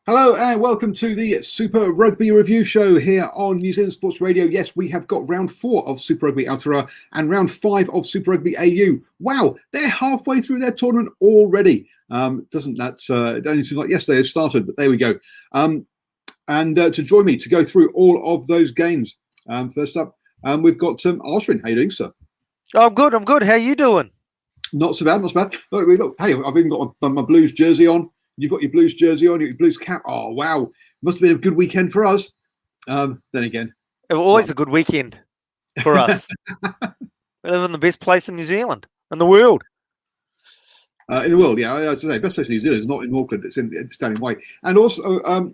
Hello and welcome to the Super Rugby Review Show here on New Zealand Sports Radio. Yes, we have got round 4 of Super Rugby Aotearoa and round 5 of Super Rugby AU. Wow, they're halfway through their tournament already. Doesn't that it only seems like yesterday it started, but there we go. And to join me to go through all of those games, first up, we've got Ashwin. How you doing, sir? Oh, I'm good. How you doing? Not so bad, not so bad. Look, hey, I've even got my Blues jersey on. You've got your Blues jersey on, your Blues cap. Oh, wow. Must have been a good weekend for us. Then again. It was always a good weekend for us. We live in the best place in New Zealand, in the world. In the world, yeah. I was say, best place in New Zealand is not in Auckland. It's down in White. And also,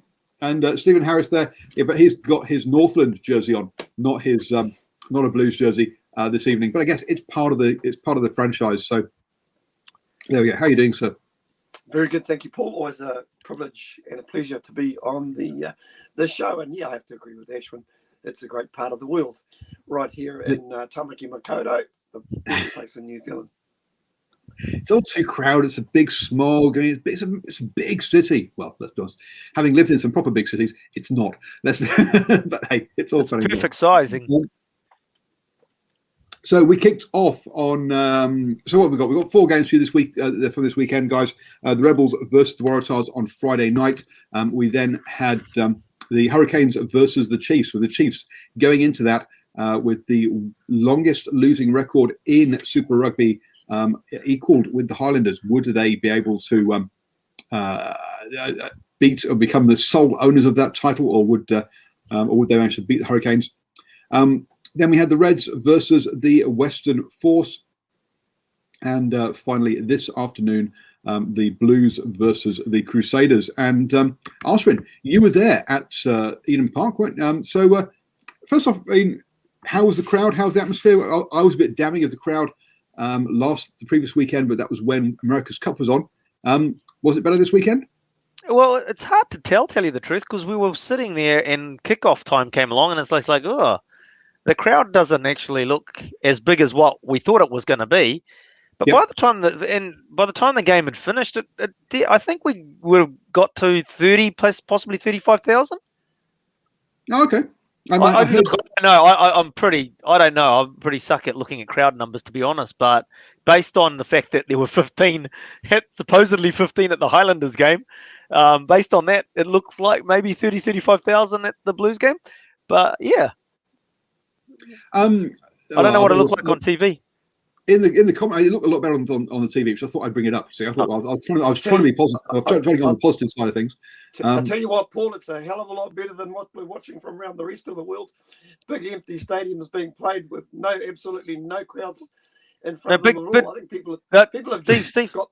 Stephen Harris there, yeah, but he's got his Northland jersey on, not his, not a Blues jersey this evening. But I guess it's part of the franchise. So there we go. How are you doing, sir? Very good, thank you, Paul. Always a privilege and a pleasure to be on the show. And yeah, I have to agree with Ashwin. It's a great part of the world, right here in Tamaki Makaurau, the best place in New Zealand. It's all too crowded. It's a big smog. I mean, it's a big city. Well, let's be honest. Having lived in some proper big cities, it's not. But hey, it's all funny. Perfect sizing. So we kicked off on. So what have we got? We've got 4 games for you this week from this weekend, guys. The Rebels versus the Waratahs on Friday night. We then had the Hurricanes versus the Chiefs, with the Chiefs going into that with the longest losing record in Super Rugby, equalled with the Highlanders. Would they be able to beat or become the sole owners of that title, or would they manage to beat the Hurricanes? Then we had the Reds versus the Western Force. And finally, this afternoon, the Blues versus the Crusaders. And Ashwin, you were there at Eden Park, weren't so first off, I mean, how was the crowd? How's the atmosphere? I was a bit damning of the crowd the previous weekend, but that was when America's Cup was on. Was it better this weekend? Well, it's hard to tell you the truth, because we were sitting there and kickoff time came along, and it's like, oh, the crowd doesn't actually look as big as what we thought it was going to be. But by the time the game had finished, I think we would have got to 30 plus, possibly 35,000. Oh, okay. I don't know. I'm pretty suck at looking at crowd numbers, to be honest. But based on the fact that there were supposedly 15 at the Highlanders game, based on that, it looks like maybe 30, 35,000 at the Blues game. But yeah. I don't know what it looked like on TV. In the comment, it looked a lot better on the TV, which I thought I'd bring it up. See, I thought I was trying to be positive. I was trying to go on the positive side of things. I tell you what, Paul, it's a hell of a lot better than what we're watching from around the rest of the world. Big empty stadiums being played with absolutely no crowds in front of them at all. I think people have Steve. Got.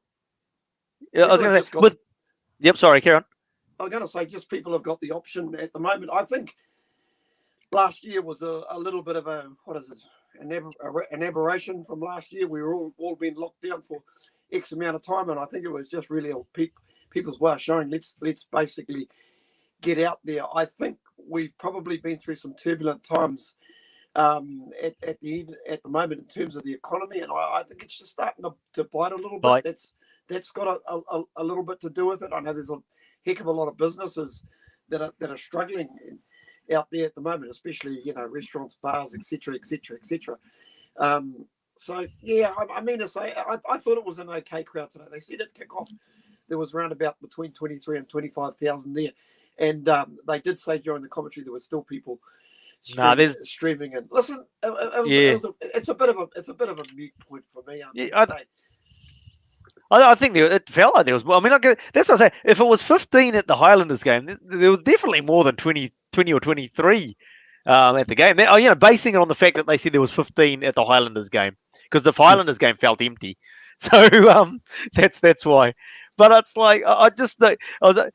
Yeah, I was going to say. Yep, sorry, Karen. I was going to say, just people have got the option at the moment. I think last year was a little bit of an aberration from last year. We were all been locked down for X amount of time, and I think it was just really people's way of showing let's basically get out there. I think we've probably been through some turbulent times at the moment in terms of the economy, and I think it's just starting to bite a little bit. That's got a little bit to do with it. I know there's a heck of a lot of businesses that are struggling out there at the moment, especially restaurants, bars, etc. So yeah, I mean to say, I thought it was an okay crowd today. They said at kickoff there was around about between 23 and 25,000 there, and they did say during the commentary there were still people streaming. And listen, it's a bit of a mute point for me. I think it felt like there was. I mean, that's what I say. If it was 15 at the Highlanders game, there was definitely more than 20 or 23 at the game. Basing it on the fact that they said there was 15 at the Highlanders game, because the Highlanders game felt empty. So that's why. But it's like the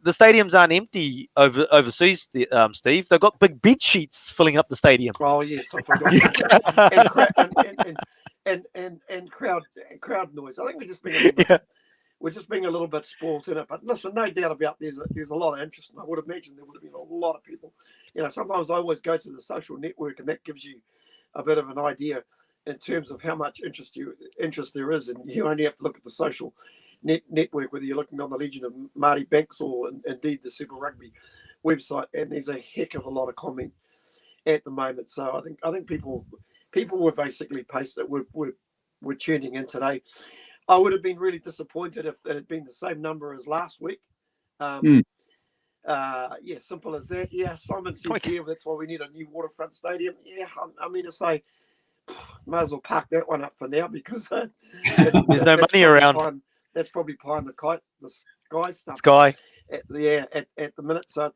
stadiums aren't empty overseas, Steve. They've got big bed sheets filling up the stadium. Oh yes, I forgot. And crowd noise. I think we're just being a little bit spoiled in it. But listen, no doubt about there's a lot of interest, and I would imagine there would have been a lot of people. Sometimes I always go to the social network, and that gives you a bit of an idea in terms of how much interest there is, and you only have to look at the social network, whether you're looking on the Legion of Māori Banks or indeed the Super Rugby website, and there's a heck of a lot of comment at the moment. So I think people were basically pasted, were tuning in today. I would have been really disappointed if it had been the same number as last week. Yeah, simple as that. Yeah, Simon says here that's why we need a new waterfront stadium. Yeah, I mean to say, might as well park that one up for now because there's no money around. That's probably behind the Sky stuff. Sky. At the minute. So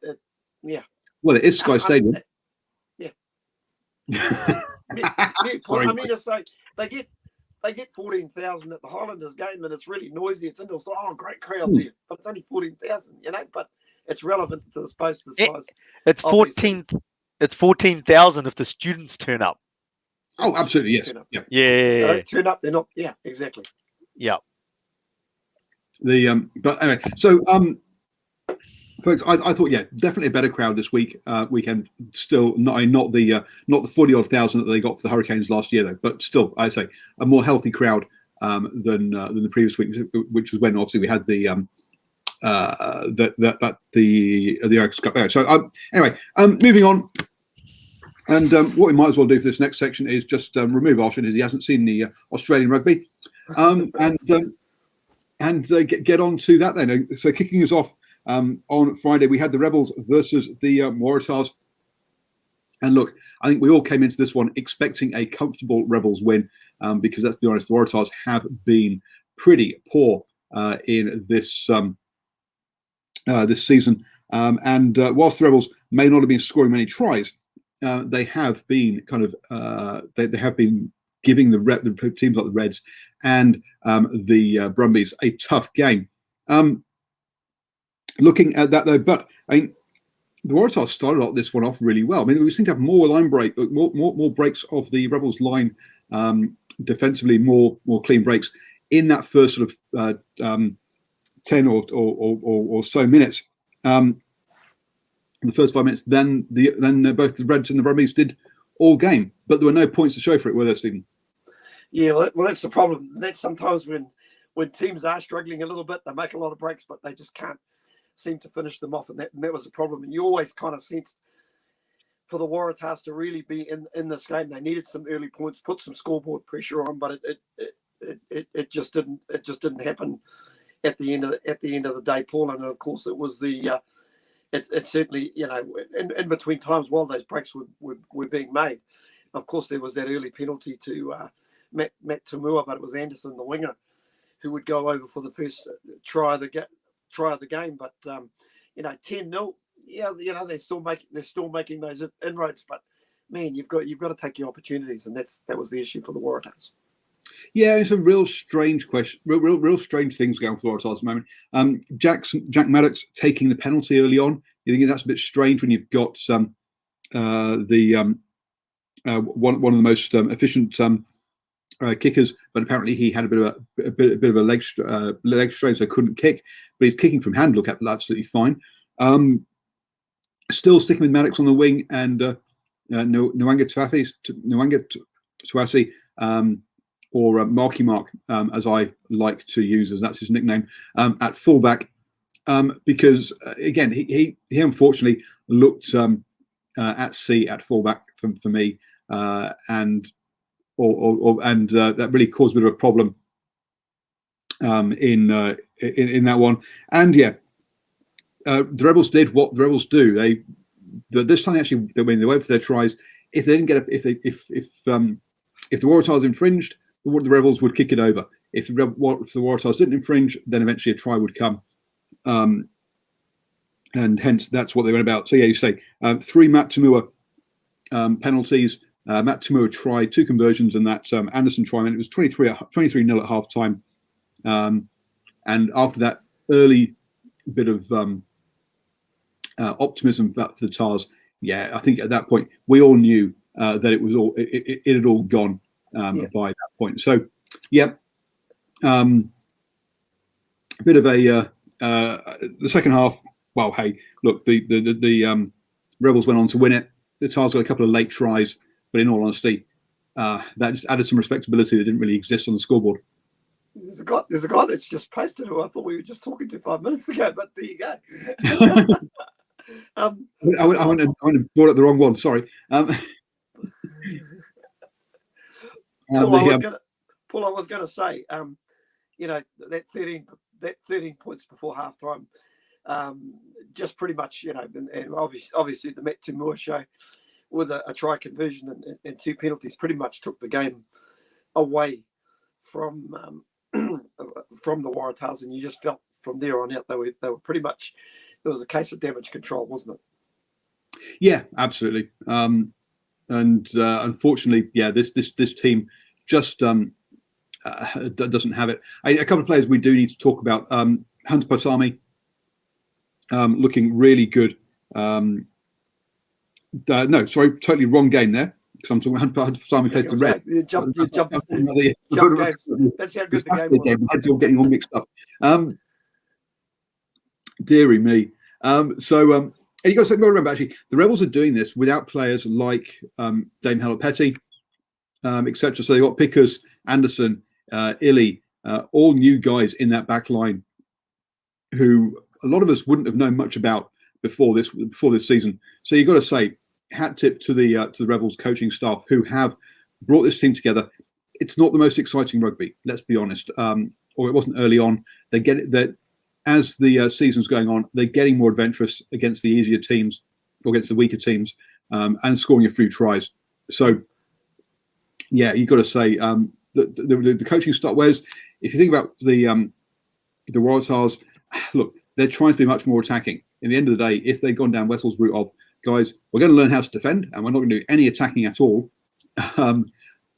yeah. Well, it is Sky Stadium. Yeah. Sorry. I mean to say they get 14,000 at the Highlanders game, and it's really noisy. It's indoors. Oh, great crowd there, but it's only 14,000. But it's relevant to the space, the size. It's 14. It's 14,000 if the students turn up. Oh, absolutely, yes. Yeah. They don't turn up. They're not. Yeah, exactly. Yeah. But anyway, so folks, I thought definitely a better crowd this weekend. Still not the 40-odd thousand that they got for the Hurricanes last year though, but still I'd say a more healthy crowd than the previous week, which was when obviously we had the America's Cup. So anyway, moving on. And what we might as well do for this next section is just remove Ashwin, as he hasn't seen the Australian rugby, and get on to that then. So kicking us off on Friday, we had the Rebels versus the Waratahs. And look, I think we all came into this one expecting a comfortable Rebels win because let's be honest, the Waratahs have been pretty poor in this this season. And whilst the Rebels may not have been scoring many tries, they have been kind of they have been giving the teams like the Reds and the Brumbies a tough game. Looking at that though, but I mean, the Waratahs started this one off really well. I mean, we seem to have more line more breaks of the Rebels line defensively, more clean breaks in that first sort of 10 or so minutes. In the first 5 minutes, then both the Reds and the Brumbies did all game, but there were no points to show for it, were there, Stephen? Yeah, well, that's the problem. That's sometimes when teams are struggling a little bit, they make a lot of breaks, but they just can't seem to finish them off, and that was a problem. And you always kind of sensed for the Waratahs to really be in this game, they needed some early points, put some scoreboard pressure on, but it just didn't happen at the end of the day, Paul. And of course, it was the it's certainly, in between times while those breaks were being made, of course there was that early penalty to Matt Tamua, but it was Anderson, the winger, who would go over for the first try of the game. But 10-0, they're still making those inroads. But man, you've got to take your opportunities, and that was the issue for the Waratahs. Yeah, it's a real strange question, real strange things going for the Waratahs at the moment. Jack Maddox taking the penalty early on. You think that's a bit strange when you've got one of the most efficient kickers, but apparently he had a bit of a leg strain, so couldn't kick. But he's kicking from hand. Look, absolutely fine. Still sticking with Maddox on the wing and Nwanga Tuasi. Or Marky Mark, as I like to use, as that's his nickname, at fullback, because again he unfortunately looked at sea at fullback for me, and that really caused a bit of a problem in that one. And the Rebels did what the Rebels do. This time actually when they went for their tries, if they didn't get if the Waratahs infringed, the Rebels would kick it over. If the Waratahs didn't infringe, then eventually a try would come. And hence, that's what they went about. So, you say 3 Matt Tamua penalties. Matt Tamua tried 2 conversions, and that Anderson try, and it was 23-0 at half-time. And after that early bit of optimism for the Tars, I think at that point, we all knew that it had all gone. By that point, so a bit of a the second half. Well, hey, look, the Rebels went on to win it. The Tars got a couple of late tries, but in all honesty, that just added some respectability that didn't really exist on the scoreboard. There's a guy that's just posted who I thought we were just talking to 5 minutes ago, but there you go. I went and brought up the wrong one. Sorry. Paul, I was going to say, that 13 points before halftime, just pretty much, and obviously the Matt Timur show with a try conversion and 2 penalties pretty much took the game away from the Waratahs, and you just felt from there on out they were pretty much, it was a case of damage control, wasn't it? Yeah, absolutely. And unfortunately, this team just doesn't have it. A couple of players we do need to talk about. Hunter Pasami looking really good. No, sorry, totally wrong game there. Because I'm talking about Hunter Pasami plays the red. You jump games. That's how good the game was. Heads all getting all mixed up. Deary me. And you got to remember, actually, the Rebels are doing this without players like Dame Halopeti, etc. So they got Pickers, Anderson, Illy, all new guys in that back line who a lot of us wouldn't have known much about before this season. So you've got to say, hat tip to the Rebels coaching staff who have brought this team together. It's not the most exciting rugby, let's be honest, or it wasn't early on. They get it that as the season's going on, they're getting more adventurous against the easier teams or against the weaker teams, and scoring a few tries. So, yeah, you've got to say the coaching staff. Whereas if you think about the Waratahs, look, they're trying to be much more attacking. In the end of the day, if they'd gone down Wessel's route of, guys, we're going to learn how to defend and we're not going to do any attacking at all,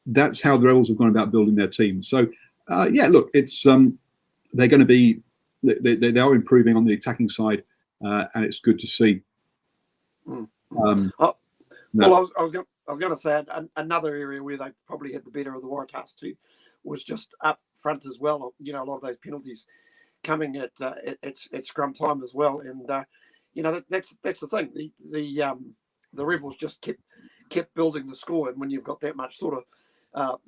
that's how the Rebels have gone about building their team. So, look, it's they're going to be. They are improving on the attacking side, and it's good to see. Well, I was going to say another area where they probably had the better of the Waratahs too was just up front as well. A lot of those penalties coming at scrum time as well, and that's the thing. The Rebels just kept building the score, and when you've got that much sort of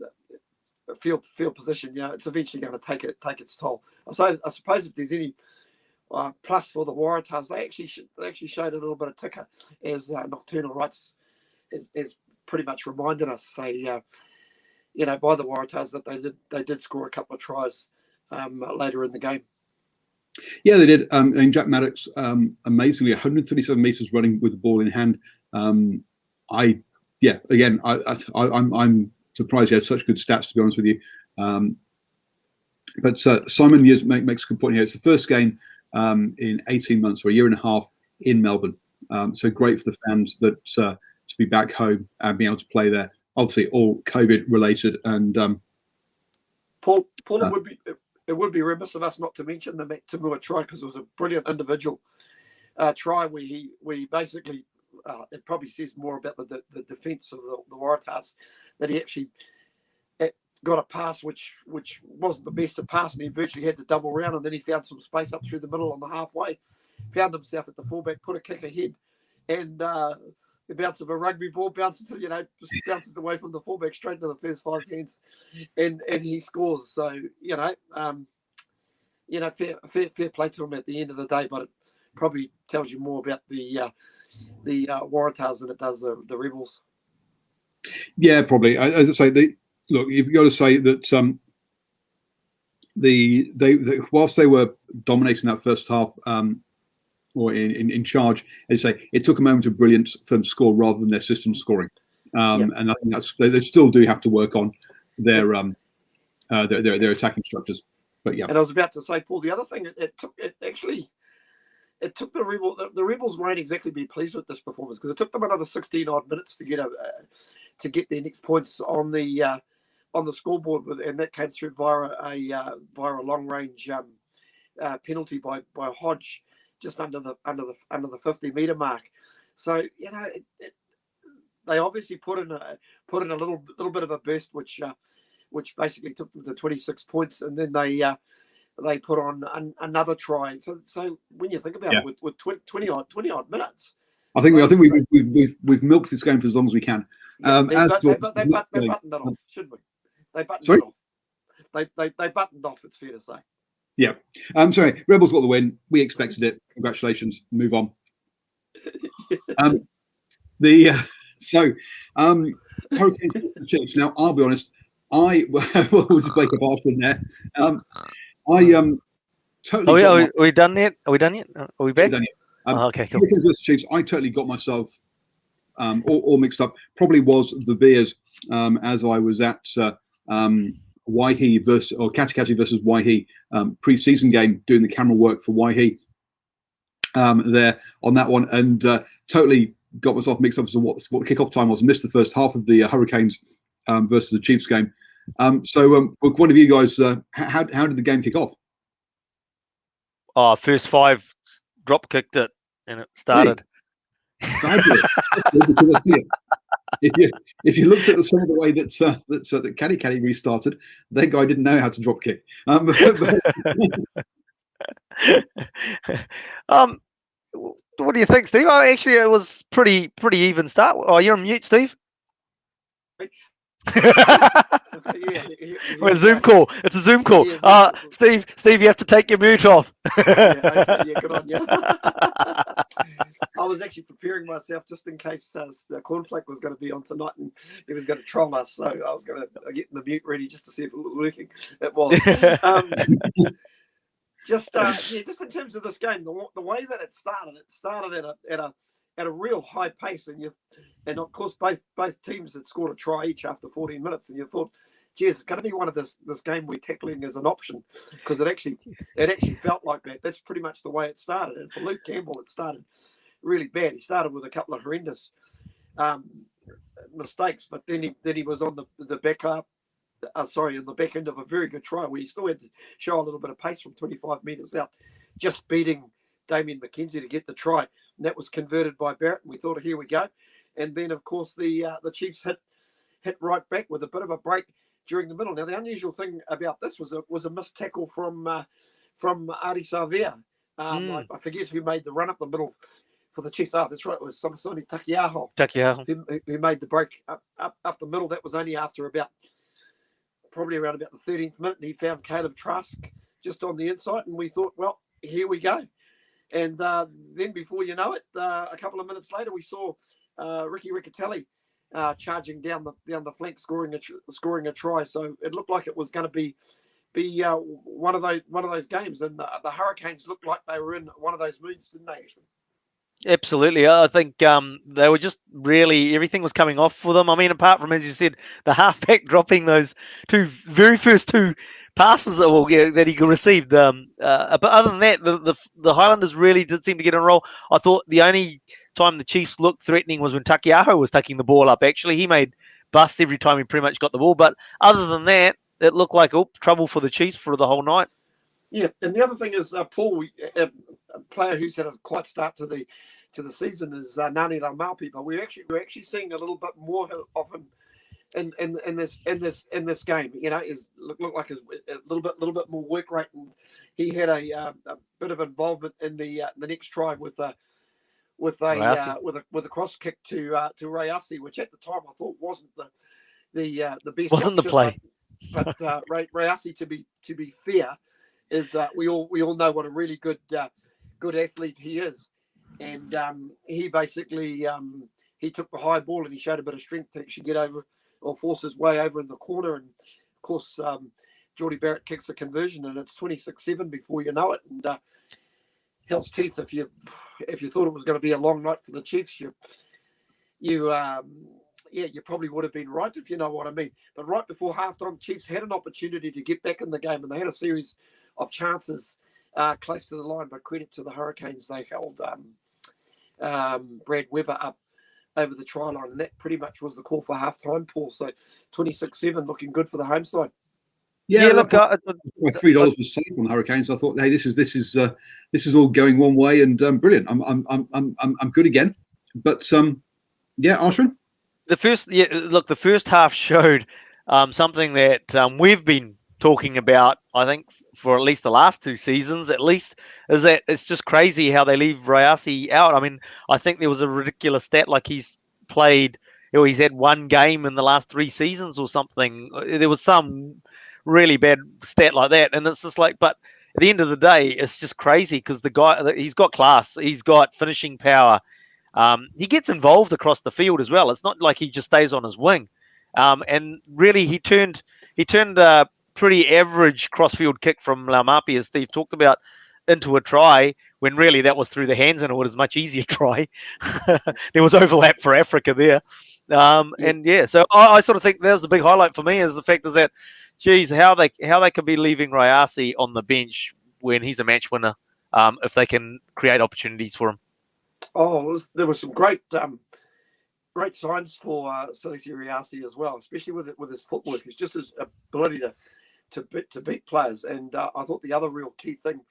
field position, it's eventually going to take its toll. So I suppose if there's any plus for the Waratahs, they actually showed a little bit of ticker, as Nocturnal Rights is pretty much reminded us, by the Waratahs that they did score a couple of tries later in the game. Yeah, they did. And Jack Maddox, amazingly, 137 meters running with the ball in hand. I'm surprised he had such good stats, to be honest with you. But Simon makes a good point here. It's the first game in 18 months or a year and a half in Melbourne. So great for the fans that to be back home and being able to play there. Obviously, all COVID related. And Paul, it would be remiss of us not to mention the Matt Timur try, because it was a brilliant individual try where we basically. It probably says more about the defence of the Waratahs, that he actually got a pass which wasn't the best of pass, and he virtually had to double round, and then he found some space up through the middle on the halfway, found himself at the fullback, put a kick ahead, and the bounce of a rugby ball bounces away from the fullback straight into the first five's hands, and he scores. So fair play to him at the end of the day, but it probably tells you more about the Waratahs than it does the Rebels. Yeah, probably. As I say, you've got to say that they whilst they were dominating that first half, or in charge, as I say, it took a moment of brilliance for them to score rather than their system scoring. And I think they still do have to work on their attacking structures. But yeah. And I was about to say, Paul, the other thing it took the Rebels. The Rebels won't exactly be pleased with this performance, because it took them another 16 odd minutes to get their next points on the scoreboard, and that came through via a long range penalty by Hodge, just under the 50 meter mark. So they obviously put in a little bit of a burst, which basically took them to 26 points, and then they put on another try. So when you think about it, with 20 odd minutes, I think we've milked this game for as long as we can. They buttoned it off, shouldn't we? They buttoned it off. they buttoned off. It's fair to say. Yeah. Sorry, Rebels got the win. We expected it. Congratulations. Move on. Hurricanes and Chiefs. Now, I'll be honest. I was Blake of Ashwin there. Totally. Are we done yet? Are we done yet? Are we back? Done yet. Okay, cool. Hurricanes versus Chiefs. I totally got myself all mixed up. Probably was the Bears as I was at Waihi versus Katikati versus Waihi pre-season game, doing the camera work for Waihi there on that one, and totally got myself mixed up as to what the kickoff time was. Missed the first half of the Hurricanes versus the Chiefs game. So, one of you guys, how did the game kick off? First 5 drop kicked it, and it started. Fabulous. If you looked at some of the way that Caddy restarted, that guy didn't know how to drop kick. What do you think, Steve? Actually, it was pretty even start. Oh, you're on mute, Steve. Well, Zoom call. It's a Zoom call. Steve, you have to take your mute off. Good on you. I was actually preparing myself just in case the cornflake was going to be on tonight and he was going to troll us. So I was going to get the mute ready just to see if it was working. It was. Just in terms of this game, the way that it started at a real high pace, and of course both teams had scored a try each after 14 minutes, and you thought, geez, it's going to be one of this game we're tackling as an option, because it actually felt like that. That's pretty much the way it started. And for Luke Campbell, it started really bad. He started with a couple of horrendous mistakes, but then he was on the back up. In the back end of a very good try where he still had to show a little bit of pace from 25 metres out, just beating Damien McKenzie to get the try. And that was converted by Barrett, and we thought, here we go. And then, of course, the Chiefs hit right back with a bit of a break during the middle. Now, the unusual thing about this was a missed tackle from Aotearoa. I forget who made the run up the middle for the Chiefs. That's right, it was Samasoni Takiaho. Who made the break up the middle. That was only after probably around about the 13th minute, and he found Caleb Trask just on the inside, and we thought, well, here we go. And then before you know it, a couple of minutes later, we saw Ricky Riccatelli charging down the flank, scoring a try. So it looked like it was going to be one of those games, and the Hurricanes looked like they were in one of those moods, didn't they, Ashwin? Absolutely. I think they were just really, everything was coming off for them. I mean, apart from, as you said, the halfback dropping those very first two passes that he received. But other than that, the Highlanders really did seem to get in a roll. I thought the only time the Chiefs looked threatening was when Takiaho was taking the ball up. Actually, he made busts every time he pretty much got the ball. But other than that, it looked like trouble for the Chiefs for the whole night. Yeah, and the other thing is, Paul, a player who's had a quiet start to the season is Nani Laumaupi, but we're actually seeing a little bit more of him in this game. You know, is look like a little bit more work rate, and he had a bit of involvement in the next try with a cross kick to Rayasi, which at the time I thought wasn't the best. Wasn't the play, but Rayasi, to be fair, is we all know what a really good athlete he is, and he basically he took the high ball and he showed a bit of strength to actually get over or force his way over in the corner, and of course Geordie Barrett kicks the conversion, and it's 26-7 before you know it. And hell's teeth, if you thought it was going to be a long night for the Chiefs, you probably would have been right, if you know what I mean. But right before halftime, Chiefs had an opportunity to get back in the game, and they had a series of chances close to the line. But credit to the Hurricanes, they held Brad Weber up over the try line, and that pretty much was the call for halftime, Paul. So 26-7, looking good for the home side. Yeah, look, my $3 was safe on the Hurricanes. I thought, hey, this is all going one way, and brilliant. I'm good again. But Ashwin. The first half showed something that we've been talking about, I think, for at least the last 2 seasons, at least, is that it's just crazy how they leave Rayasi out. I mean, I think there was a ridiculous stat, like he's had 1 game in the last 3 seasons or something. There was some really bad stat like that. And it's just like, but at the end of the day, it's just crazy because the guy, he's got class, he's got finishing power. He gets involved across the field as well. It's not like he just stays on his wing. And really, he turned a pretty average crossfield kick from Laumapi, as Steve talked about, into a try, when really that was through the hands and it was a much easier try. There was overlap for Africa there. And yeah, so I sort of think that was the big highlight for me, is the fact is that, geez, how they could be leaving Rayasi on the bench when he's a match winner, if they can create opportunities for him. Oh, there were some great signs for Salesi Rayasi as well, especially with his footwork. It's just his ability to beat players. And I thought the other real key thing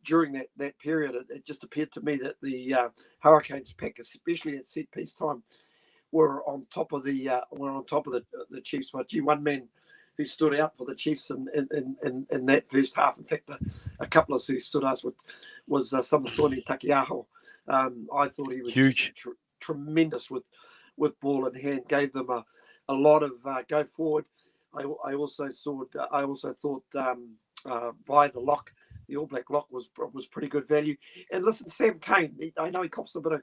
during that period, it just appeared to me that the Hurricanes pack, especially at set piece time, were on top of the Chiefs. But one man who stood out for the Chiefs in that first half, in fact, a couple of who stood out was Samasoni Takiaho. I thought he was huge, tremendous with ball in hand. Gave them a lot of go forward. I also thought via the lock, the All Black lock was pretty good value. And listen, Sam Cane, I know he cops a bit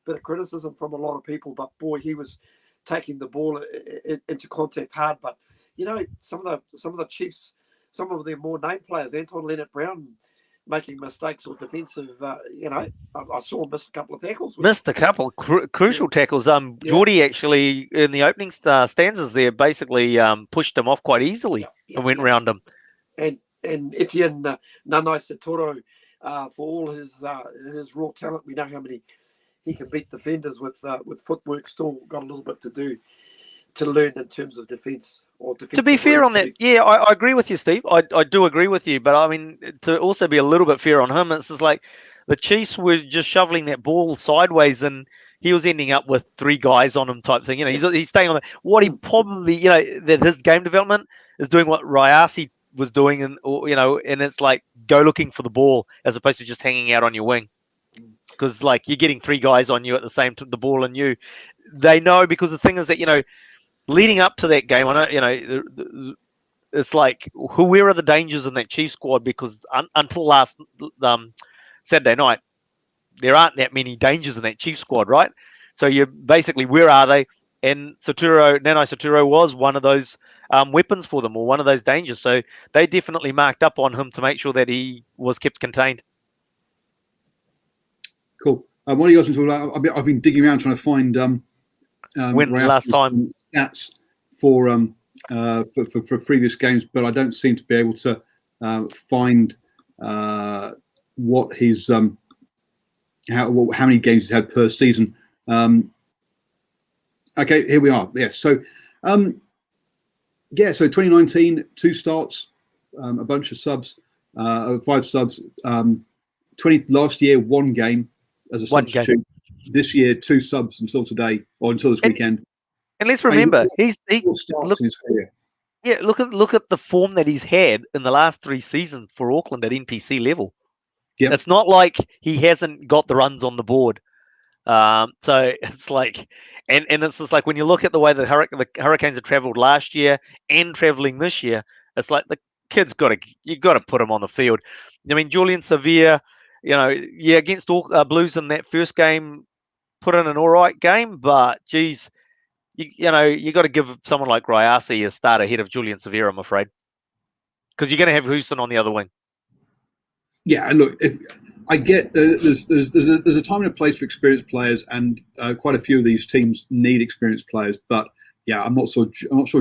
of criticism from a lot of people, but boy, he was taking the ball into contact hard. But you know, some of the Chiefs, some of their more named players, Anton Leonard-Brown, making mistakes or defensive. I saw him miss a couple of tackles. Missed a couple crucial tackles. Geordie actually in the opening stanzas there basically pushed him off quite easily and went round him. And Etienne Nanai Satoro, for all his raw talent, we know how many he can beat defenders with footwork. Still got a little bit to learn in terms of defence. To be fair on that, yeah, I agree with you, Steve. I do agree with you, but I mean, to also be a little bit fair on him, it's just like the Chiefs were just shoveling that ball sideways, and he was ending up with 3 guys on him type thing. You know, he's staying on what he probably, you know, that his game development is doing what Rayasi was doing, and it's like go looking for the ball as opposed to just hanging out on your wing, because like you're getting 3 guys on you at the same time, the ball and you. They know, because the thing is that leading up to that game, I know, it's like where are the dangers in that Chiefs squad? Because until last Saturday night, there aren't that many dangers in that Chiefs squad, right? So you're basically, where are they? And Nanai Saturo was one of those weapons for them, or one of those dangers. So they definitely marked up on him to make sure that he was kept contained. Cool. What are you guys talking about? I've been digging around trying to find when last time stats for previous games, but I don't seem to be able to find what his how many games he's had per season. Okay, here we are. Yes, so so 2019, 2 starts, a bunch of subs, 5 subs. 20 last year, 1 game as a substitute. This year, 2 subs until today, or until this weekend. And let's remember, he starts in his career. Yeah, look at the form that he's had in the last 3 seasons for Auckland at NPC level. Yep. It's not like he hasn't got the runs on the board. So it's like, and it's just like when you look at the way the Hurricanes have travelled last year and travelling this year, it's like the kid's you got to put him on the field. I mean, Julian Sevilla, against Blues in that first game, put in an all right game, but geez, you got to give someone like Rayasi a start ahead of Julian Sevilla, I'm afraid, because you're going to have Houston on the other wing. Yeah, and look, if I get there's a time and a place for experienced players, and quite a few of these teams need experienced players. But yeah, I'm not sure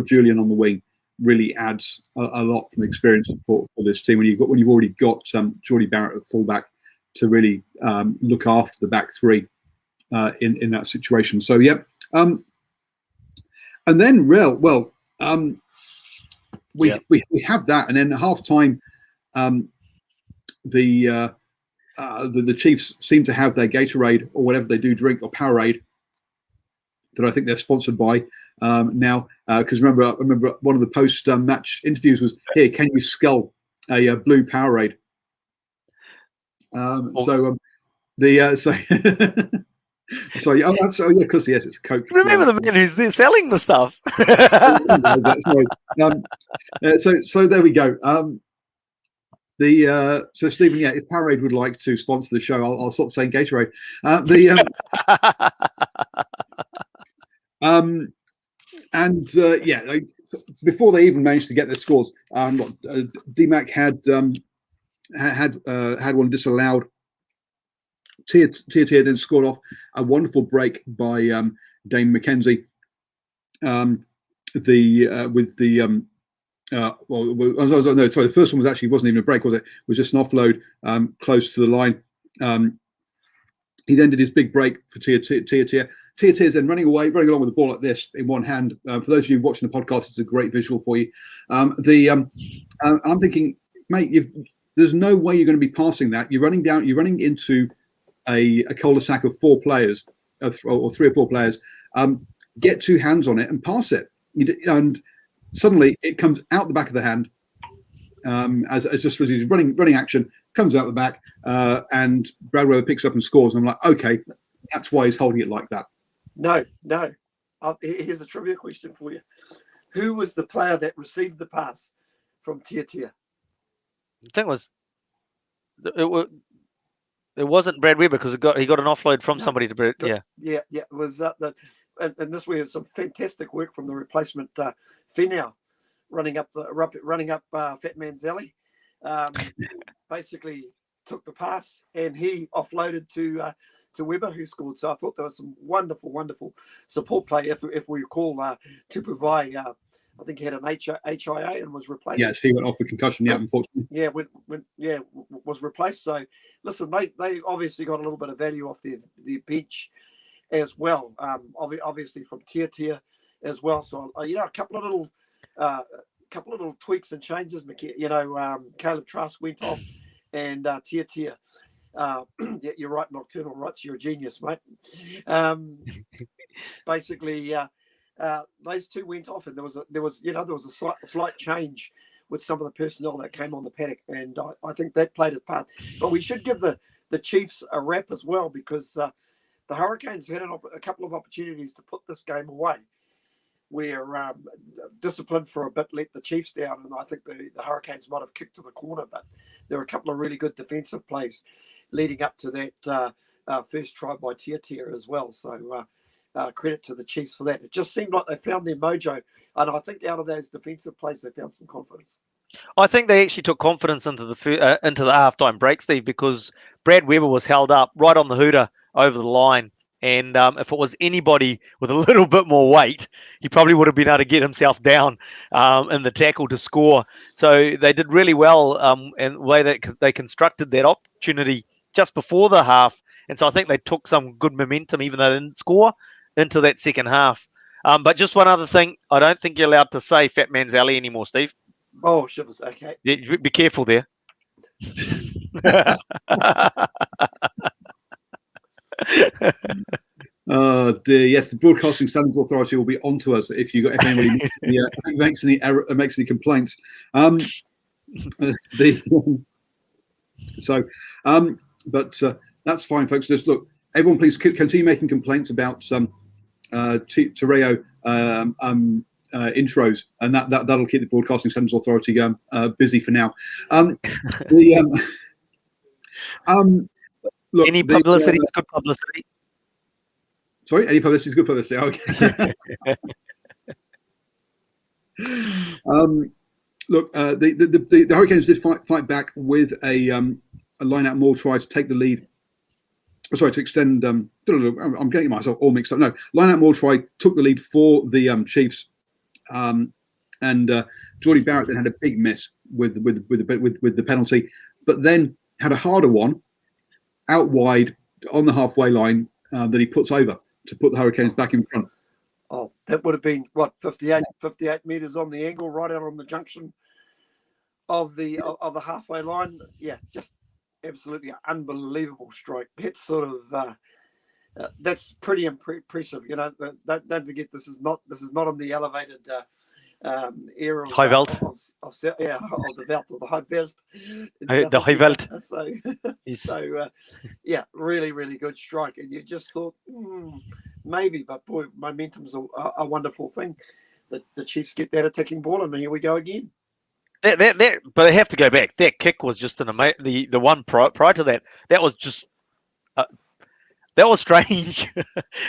Julian on the wing really adds a lot from experience for this team when you've already got Geordie Barrett at fullback to really look after the back 3 in that situation. So yeah, and then we have that, and then at half time. The Chiefs seem to have their Gatorade or whatever they do drink, or Powerade, that I think they're sponsored by now. Because remember one of the post-match interviews was, "Here, can you scull a blue Powerade?" So Sorry, because yes, it's Coke. Remember the man who's there selling the stuff. Sorry. So there we go. So Stephen, yeah, if Powerade would like to sponsor the show, I'll stop saying Gatorade. Before they even managed to get their scores, DMAC had one disallowed. Tia then scored off a wonderful break by Dane McKenzie. The first one wasn't even a break, was it? It was just an offload close to the line. He then did his big break for Tia. Tia's then running along with the ball like this in one hand. For those of you watching the podcast, it's a great visual for you. I'm thinking, mate, there's no way you're going to be passing that. You're running into a cul-de-sac of 4 players, or 3 or 4 players. Get 2 hands on it and pass it. And suddenly it comes out the back of the hand as just as he's running action, comes out the back, and Brad Weber picks up and scores. And I'm like, okay, that's why he's holding it like that. No. Here's a trivia question for you. Who was the player that received the pass from Tia? The thing was, it wasn't Brad Weber because he got an offload from somebody to Brad. Yeah. It was and this we have some fantastic work from the replacement Finau running up Fat Man's alley. Basically took the pass and he offloaded to Weber, who scored. So I thought there was some wonderful support play. If we recall, Tupu Vai, I think he had an HIA and was replaced. Yes, he went off with concussion. Yeah, unfortunately. Yeah, was replaced. So listen, they obviously got a little bit of value off their bench as well. Obviously from Tia as well. So a couple of little tweaks and changes. Caleb Trask went off, and Tia. You're right, Nocturnal Rights. You're a genius, mate. Basically, those 2 went off, and there was a slight change with some of the personnel that came on the paddock, and I think that played a part. But we should give the Chiefs a rap as well, because the Hurricanes had a couple of opportunities to put this game away, where discipline for a bit let the Chiefs down, and I think the Hurricanes might have kicked to the corner, but there were a couple of really good defensive plays leading up to that first try by Tia as well. So credit to the Chiefs for that. It just seemed like they found their mojo, and I think out of those defensive plays, they found some confidence. I think they actually took confidence into the halftime break, Steve, because Brad Weber was held up right on the hooter over the line. And if it was anybody with a little bit more weight, he probably would have been able to get himself down in the tackle to score. So they did really well in the way that they constructed that opportunity just before the half. And so I think they took some good momentum, even though they didn't score, into that second half. But just one other thing, I don't think you're allowed to say Fat Man's Alley anymore, Steve. Oh, shivers. Okay. Yeah, be careful there. Oh dear, yes, the Broadcasting Standards Authority will be onto us if anybody makes any complaints. That's fine, folks. Just look, everyone, please continue making complaints about Tereo intros, and that'll keep the Broadcasting Standards Authority busy for now. Look, any publicity is good publicity. Sorry, any publicity is good publicity. Okay. Look, the Hurricanes did fight back with a line-out maul try to take the lead. Sorry, to extend. I'm getting myself all mixed up. No, line-out maul try took the lead for the Chiefs, and Geordie Barrett then had a big miss with the penalty, but then had a harder one out wide on the halfway line that he puts over to put the Hurricanes back in front. Oh, that would have been, 58 metres on the angle, right out on the junction of the halfway line. Yeah, just absolutely unbelievable strike. It's sort of that's pretty impressive. Don't forget, this is not on the elevated era High Veld. of the Veld, of the High Veld. The High Veld. So yeah, really, really good strike. And you just thought, maybe, but boy, momentum's a wonderful thing. The Chiefs get that attacking ball, and here we go again. But I have to go back. That kick was just an amazing. The one prior to that, that was just that was strange.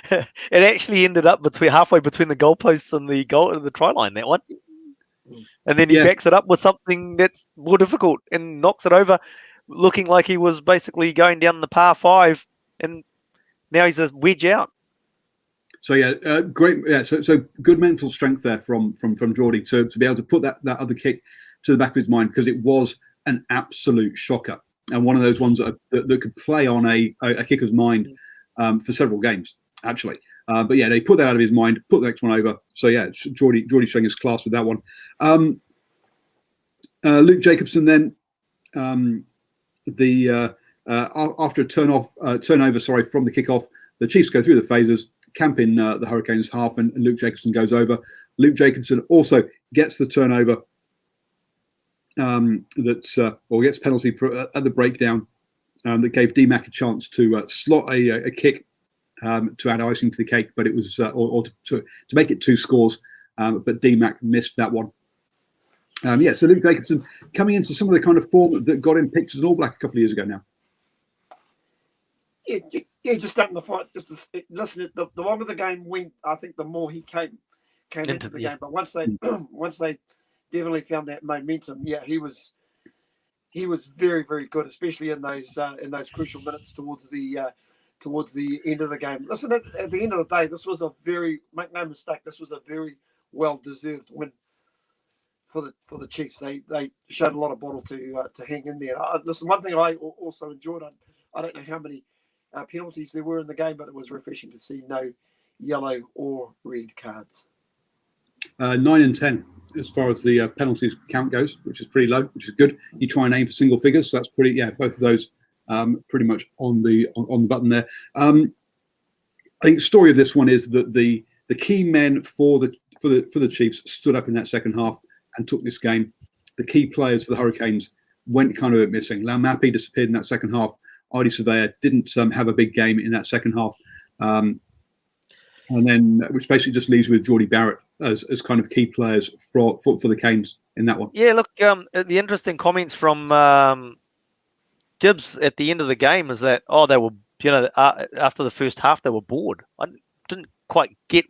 It actually ended up halfway between the goalposts and the try line. That one, and then he backs it up with something that's more difficult and knocks it over, looking like he was basically going down the par 5, and now he's a wedge out. So great. Yeah, so good mental strength there from Geordie to be able to put that other kick to the back of his mind, because it was an absolute shocker and one of those ones that could play on a kicker's mind for several games actually. But yeah, they put that out of his mind, put the next one over. So yeah, Geordie showing his class with that one. Luke Jacobson then after a turnover from the kickoff, the Chiefs go through the phases, camp in the Hurricanes half, and Luke Jacobson goes over. Luke Jacobson also gets the turnover or gets penalty at the breakdown that gave D-Mac a chance to slot a kick to add icing to the cake, but it was or to make it 2 scores, but D-Mac missed that one. So Luke Jacobson coming into some of the kind of form that got him picked as an All Black a couple of years ago now. Yeah, just starting the fight. Just listen, the longer the game went, I think the more he came into the game. But once they definitely found that momentum, he was very, very good, especially in those crucial minutes towards the end of the game. Listen, at the end of the day, this was make no mistake, this was a very well deserved win for the Chiefs. They showed a lot of bottle to hang in there. Listen, one thing I also enjoyed, I don't know how many penalties there were in the game, but it was refreshing to see no yellow or red cards. 9 and 10 as far as the penalties count goes, which is pretty low, which is good. You try and aim for single figures, so that's pretty. Yeah, both of those pretty much on the button there. I think the story of this one is that the key men for the Chiefs stood up in that second half and took this game. The key players for the Hurricanes went kind of a bit missing. Laumapi disappeared in that second half. Artie Surveyor didn't have a big game in that second half, and then which basically just leaves with Geordie Barrett as kind of key players for the Canes in that one. Yeah, look, the interesting comments from Gibbs at the end of the game is that they were, after the first half they were bored. I didn't quite get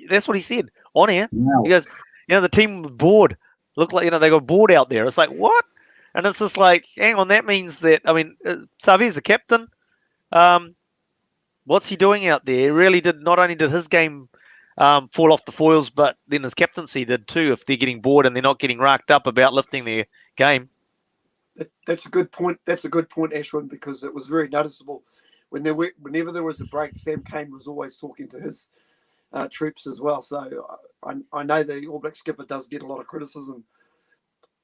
that's what he said on air. Wow. He goes, the team was bored. Looked like they got bored out there. It's like, what? And it's just like, hang on, that means that, Savier's the captain. What's he doing out there? He really not only did his game fall off the foils, but then his captaincy did too, if they're getting bored and they're not getting racked up about lifting their game. That's a good point. That's a good point, Ashwin, because it was very noticeable. Whenever there was a break, Sam Cane was always talking to his troops as well. So I know the All Black skipper does get a lot of criticism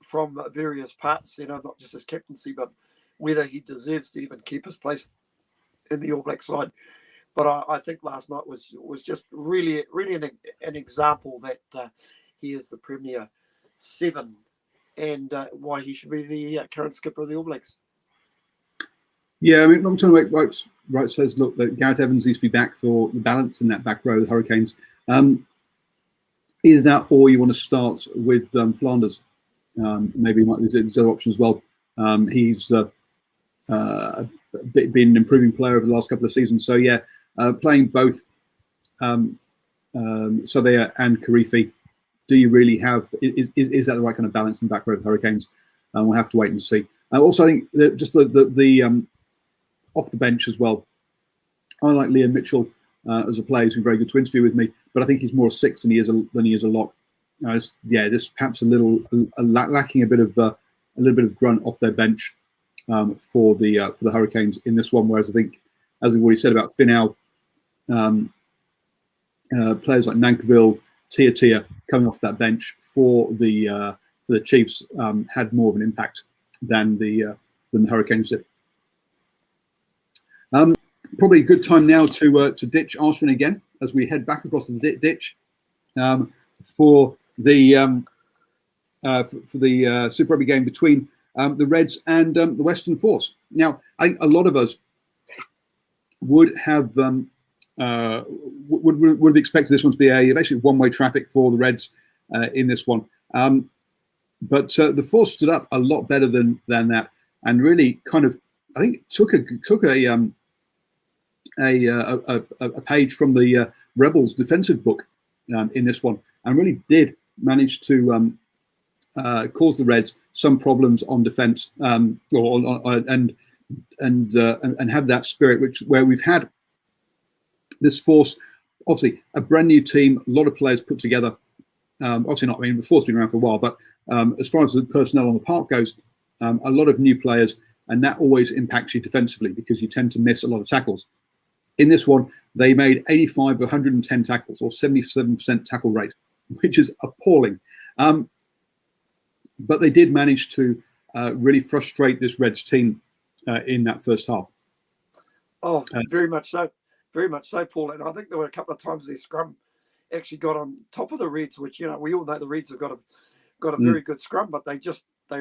from various parts, not just his captaincy, but whether he deserves to even keep his place in the All Black side. But I think last night was just really, really an example that he is the Premier 7 and why he should be the current skipper of the All Blacks. Yeah, long-term right says, look, that Gareth Evans needs to be back for the balance in that back row of the Hurricanes. Either that or you want to start with Flanders. Maybe there's other options as well. He's been an improving player over the last couple of seasons. So yeah, playing both Surveyor and Karifi, do you really have? Is that the right kind of balance in the back row of the Hurricanes? We'll have to wait and see. Also, I think just the off the bench as well. I like Liam Mitchell as a player. He's been very good to interview with me, but I think he's more a 6 than he is a lock. Just perhaps a little lacking a little bit of grunt off their bench for the Hurricanes in this one. Whereas I think, as we've already said about Finau, players like Nankivell, Tia coming off that bench for the Chiefs had more of an impact than the Hurricanes did. Probably a good time now to ditch Ashwin again as we head back across the ditch for the for the Super Rugby game between the Reds and the Western Force. Now, I think a lot of us would have would have expected this one to be basically one-way traffic for the Reds in this one, but the Force stood up a lot better than that, and really kind of, I think, took a page from the Rebels defensive book in this one, and really did manage to cause the Reds some problems on defence, and have that spirit, where we've had this Force, obviously a brand new team, a lot of players put together. Obviously not, I mean, the Force has been around for a while, but as far as the personnel on the park goes, a lot of new players, and that always impacts you defensively because you tend to miss a lot of tackles. In this one, they made 85 of 110 tackles, or 77% tackle rate, which is appalling. But they did manage to really frustrate this Reds team in that first half. Oh, very much so. Very much so, Paul. And I think there were a couple of times their scrum actually got on top of the Reds, which, you know, we all know the Reds have got a very good scrum, but they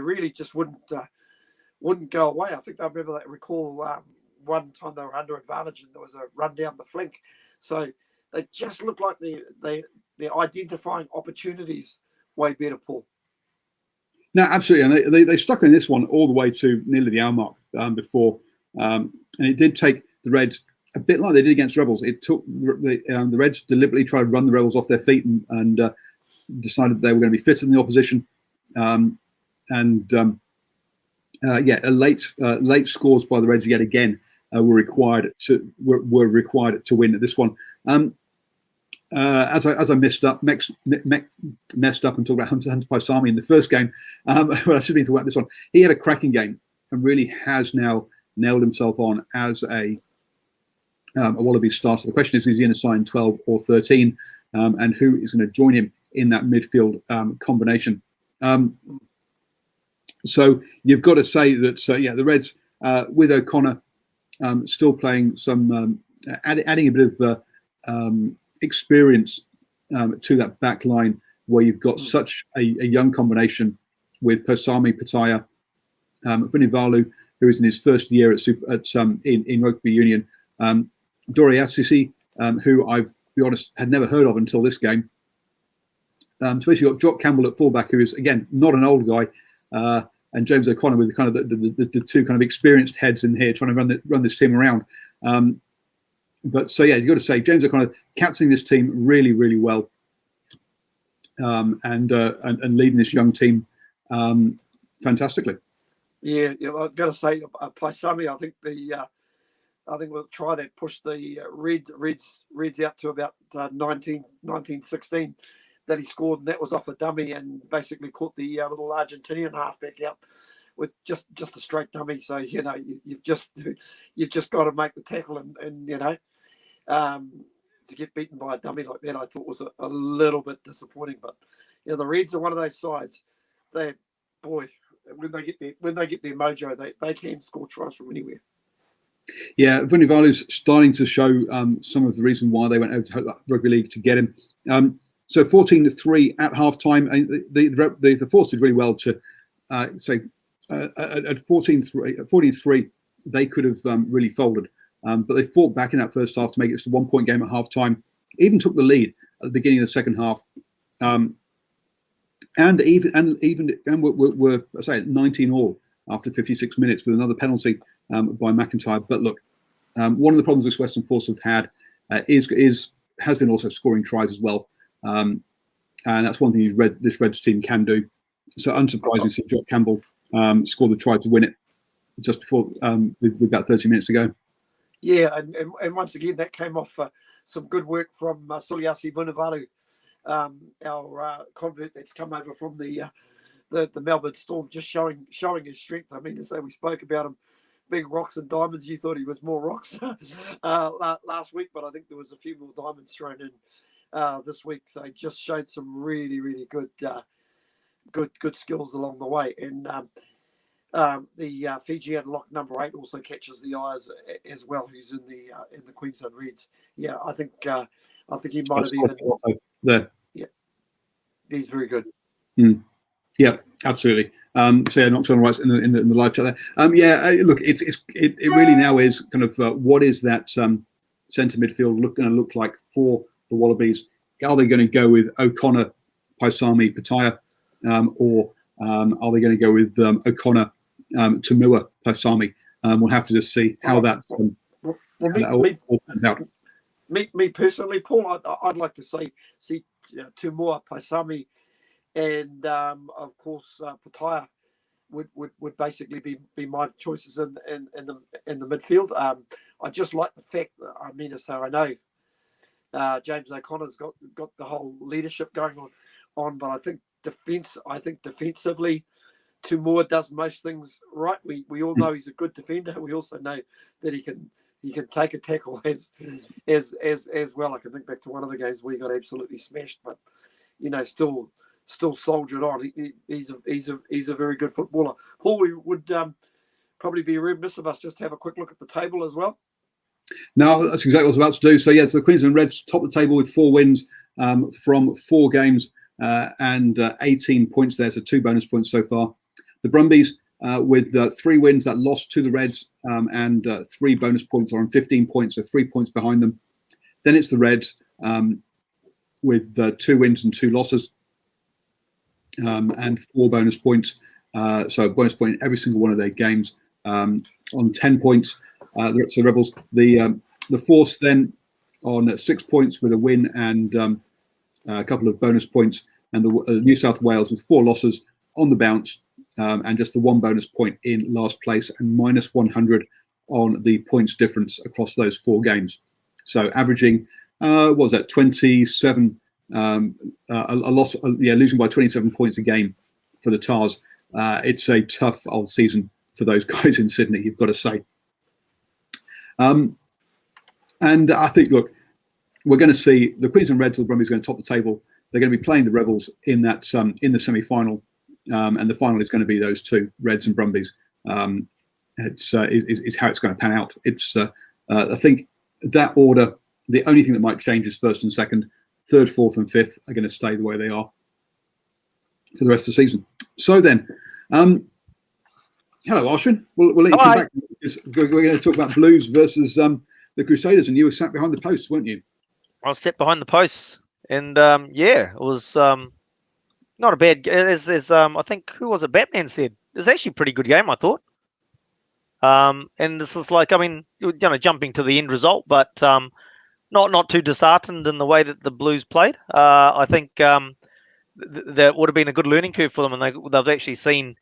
really just wouldn't go away. I think I remember that. Recall one time they were under advantage and there was a run down the flank. So they just looked like they're identifying opportunities way better, Paul. No, absolutely, and they stuck in this one all the way to nearly the hour mark before, and it did take the Reds a bit like they did against Rebels. It took the Reds deliberately tried to run the Rebels off their feet and decided they were going to be fitter than the opposition, late scores by the Reds yet again were required to win at this one. As I messed up and talked about Hunter Paisami in the first game, well, I should be talking about this one. He had a cracking game and really has now nailed himself on as a Wallabies starter. The question is he in a sign 12 or 13, and who is going to join him in that midfield combination? So you've got to say that the Reds with O'Connor still playing some adding a bit of experience to that back line, where you've got such a young combination with Paisami, Pataya, Vunivalu, who is in his first year in rugby union, Dori Assisi, who I've, to be honest, had never heard of until this game. Especially you've got Jock Campbell at fullback, who is again not an old guy, and James O'Connor with kind of the two kind of experienced heads in here trying to run this team around. But so you've got to say James O'Connor captaining this team really, really well, and leading this young team fantastically. Yeah, I've got to say, Paisami, I think we'll try that push the Reds out to about 19, 16 that he scored, and that was off a dummy and basically caught the little Argentinian halfback out with just a straight dummy. So you've just got to make the tackle, and to get beaten by a dummy like that, I thought was a little bit disappointing. But the Reds are one of those sides. When they get their mojo, they can score tries from anywhere. Yeah, Vunivalu's starting to show some of the reason why they went over to Rugby League to get him. So 14-3 at halftime. The Force did really well to say at 14-3 they could have really folded, but they fought back in that first half to make it just a 1 point game at halftime. Even took the lead at the beginning of the second half, and were I say 19-all after 56 minutes with another penalty by McIntyre. But look, one of the problems this Western Force have had has been also scoring tries as well. And that's one thing this Reds team can do. So unsurprisingly, see Jock Campbell score the try to win it just before with about 30 minutes to go. Yeah, and once again that came off some good work from Suliasi Vunivalu, our convert that's come over from the Melbourne Storm, just showing his strength. I mean, as we spoke about him, big rocks and diamonds. You thought he was more rocks last week, but I think there was a few more diamonds thrown in this week. So he just showed some really, really good skills along the way. And the Fijian lock number 8 also catches the eye as well, who's in the Queensland Reds. Yeah, I think he might have even there. he's very good. Yeah, absolutely. So yeah, knocks on the right in the live chat there. Look, it really now is kind of what is that centre midfield going to look like for the Wallabies? Are they going to go with O'Connor, Paisami, Pataya, or are they going to go with O'Connor, Tamua, Paisami? We'll have to just see how that all pans out. Me personally, Paul, I'd like to see Tamua, Paisami, and of course Pataya would basically be my choices in the midfield. I just like the fact that I know James O'Connor's got the whole leadership going on, but I think defensively, Tamua does most things right. We all know he's a good defender. We also know that he can take a tackle as well. I can think back to one of the games where he got absolutely smashed, but still soldiered on. He's a very good footballer. Paul, we would probably be remiss of us just to have a quick look at the table as well. No, that's exactly what I was about to do. So yes, the Queensland Reds top the table with 4 wins from 4 games and 18 points there, so 2 bonus points so far. The Brumbies with 3 wins that lost to the Reds and 3 bonus points are on 15 points, so 3 points behind them. Then it's the Reds with 2 wins and 2 losses and 4 bonus points. So a bonus point in every single one of their games on 10 points. So Rebels, the Force then on 6 points with a win and a couple of bonus points, and the New South Wales with 4 losses on the bounce and just the 1 bonus point in last place and minus 100 on the points difference across those 4 games. So averaging, what was that, 27, a loss, losing by 27 points a game for the Tars. It's a tough old season for those guys in Sydney, you've got to say. And I think, look, we're going to see the Queensland Reds or the Brumbies going to top the table. They're going to be playing the Rebels in that in the semi-final, and the final is going to be those 2 Reds and Brumbies. It's is how it's going to pan out. It's I think that order. The only thing that might change is first and second, third, fourth, and fifth are going to stay the way they are for the rest of the season. So then, hello, Ashwin. We'll let you come back. We're going to talk about Blues versus the Crusaders, and you were sat behind the posts, weren't you? I was sat behind the posts, and it was not a bad. As I think, who was it? Batman said it was actually a pretty good game, I thought. And this is like, jumping to the end result, but not too disheartened in the way that the Blues played. I think that would have been a good learning curve for them, and they've actually seen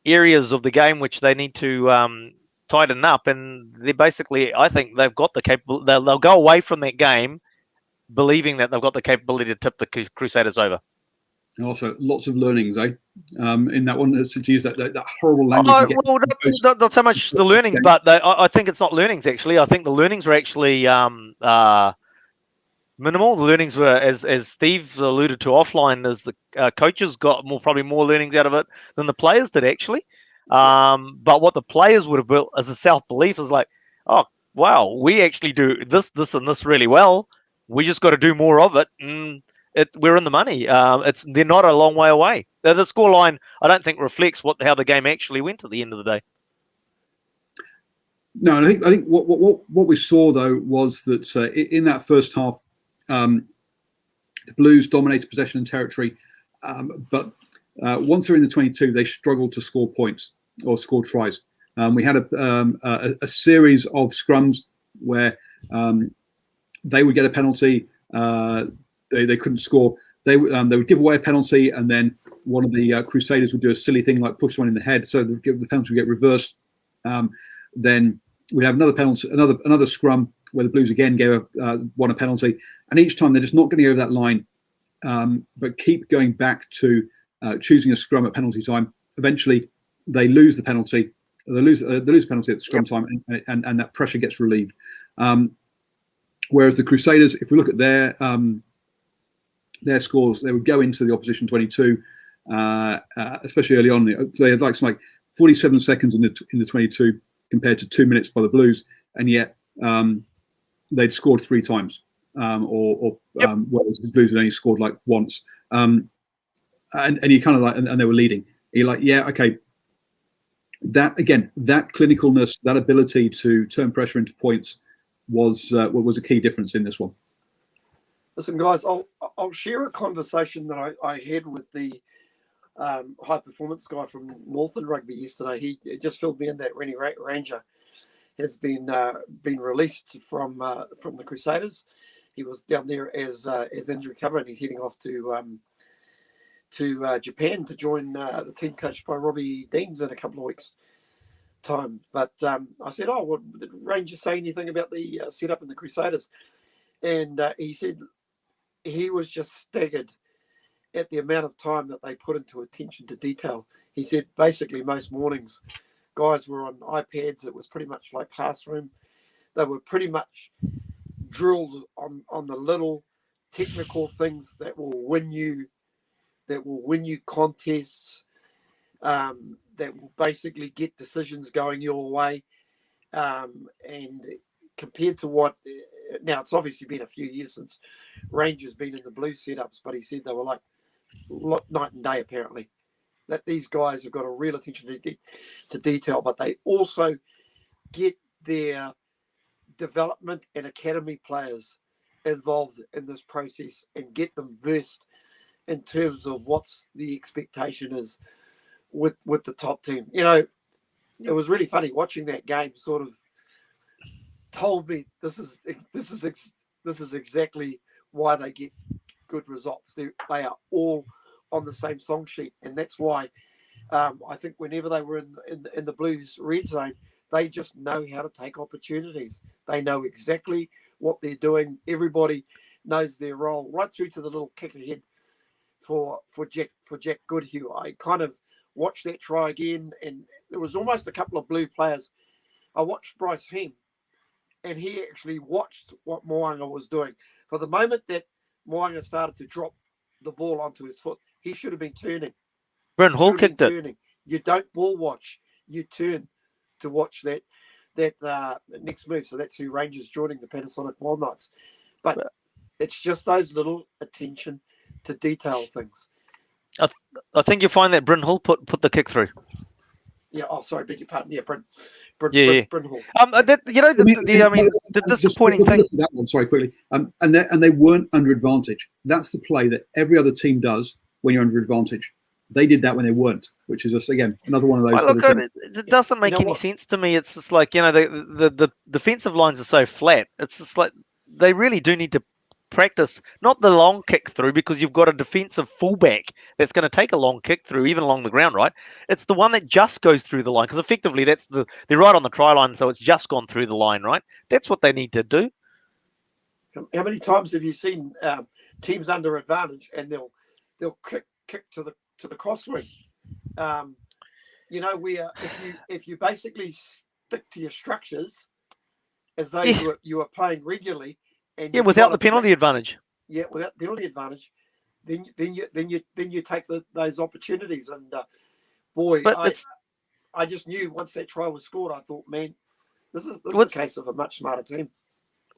areas of the game which they need to tighten up, and they're basically, I think they've got the capability. They'll go away from that game believing that they've got the capability to tip the Crusaders over. And also, lots of learnings, in that one, to use that horrible language. Well, not so much the learnings, but I think it's not learnings, actually. I think the learnings were actually minimal. The learnings were, as Steve alluded to offline, as the coaches got probably more learnings out of it than the players did, actually. But what the players would have built as a self-belief is like, oh, wow, we actually do this, and this really well. We just got to do more of it. We're in the money. They're not a long way away. The scoreline, I don't think, reflects how the game actually went at the end of the day. No, and I think what we saw though was that in that first half, the Blues dominated possession and territory, but once they're in the 22, they struggled to score points or score tries. We had a series of scrums where they would get a penalty. They couldn't score. They would give away a penalty, and then one of the Crusaders would do a silly thing like push one in the head, so the penalty would get reversed. Then we'd have another penalty, another scrum where the Blues again won a penalty, and each time they're just not getting over that line, but keep going back to choosing a scrum at penalty time. Eventually, they lose the penalty. They lose the penalty at the scrum time, and that pressure gets relieved. Whereas the Crusaders, if we look at their scores, they would go into the opposition 22, especially early on. So they had like 47 seconds in the 22 compared to 2 minutes by the Blues, and yet they'd scored 3 times, whereas the Blues had only scored like once. and you kind of like, and they were leading. You're like, yeah, okay. That again, that clinicalness, that ability to turn pressure into points was a key difference in this one. Listen, guys, I'll share a conversation that I had with the high performance guy from Northern Rugby yesterday. He just filled me in that Rennie Ranger has been released from the Crusaders. He was down there as injury cover, and he's heading off to Japan to join the team coached by Robbie Deans in a couple of weeks' time. But I said, "Oh, well, did Rangers say anything about the setup in the Crusaders?" And he said he was just staggered at the amount of time that they put into attention to detail. He said basically most mornings, guys were on iPads. It was pretty much like classroom. They were pretty much drilled on the little technical things that will win you contests, that will basically get decisions going your way. And compared to what, now it's obviously been a few years since Rangers been in the blue setups, but he said they were like night and day apparently. That these guys have got a real attention to detail, but they also get their development and academy players involved in this process and get them versed in terms of what's the expectation is with the top team. You know, it was really funny watching that game. Sort of told me this is exactly why they get good results. They are all on the same song sheet, and that's why I think whenever they were in the Blues red zone, they just know how to take opportunities. They know exactly what they're doing. Everybody knows their role, right through to the little kick ahead for Jack Goodhue. I kind of watched that try again, and there was almost a couple of Blue players. I watched Bryce Heem, and he actually watched what Moanga was doing. For the moment that Moanga started to drop the ball onto his foot, he should have been turning. Bryn Hall kicked it. You don't ball watch. You turn to watch that next move. So that's who Rangers joining the Panasonic Walnuts. But it's just those little attention to detail things. I think you find that Bryn Hall put the kick through. Yeah. Oh, sorry, beg your pardon. Yeah, Bryn Hall. The disappointing thing. That one, sorry, quickly. And they weren't under advantage. That's the play that every other team does when you're under advantage. They did that when they weren't, which is just again another one of those. It doesn't make any sense to me. It's just like, you know, the defensive lines are so flat. It's just like they really do need to practice not the long kick through, because you've got a defensive fullback that's going to take a long kick through even along the ground, right? It's the one that just goes through the line, because effectively they're right on the try line, so it's just gone through the line, right? That's what they need to do. How many times have you seen teams under advantage and they'll kick to the crosswing? You know, where if you basically stick to your structures as though you were playing regularly, and without the penalty advantage. Yeah, without the penalty advantage, then you take those opportunities. And boy, I just knew once that try was scored, I thought, man, this is a case of a much smarter team.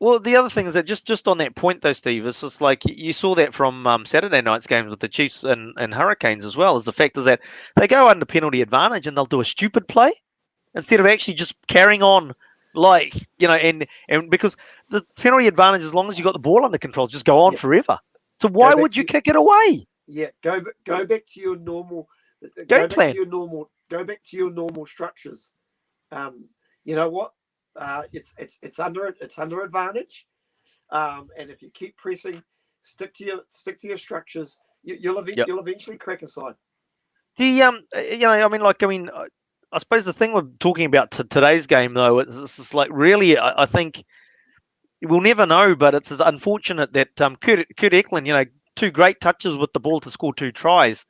Well, the other thing is that just on that point though, Steve, it's just like you saw that from Saturday night's games with the Chiefs and Hurricanes as well. Is the fact is that they go under penalty advantage and they'll do a stupid play instead of actually just carrying on, like, you know, and because the penalty advantage, as long as you got the ball under control, just go on forever. So why would you kick it away? Yeah, go back to your normal game plan. Go back to your normal structures. You know what? It's under advantage, and if you keep pressing, stick to your structures, you'll eventually crack a side. I suppose the thing we're talking about today's game though, it's just like really, I think we'll never know, but it's unfortunate that Kurt Eklund, you know, 2 great touches with the ball to score 2 tries,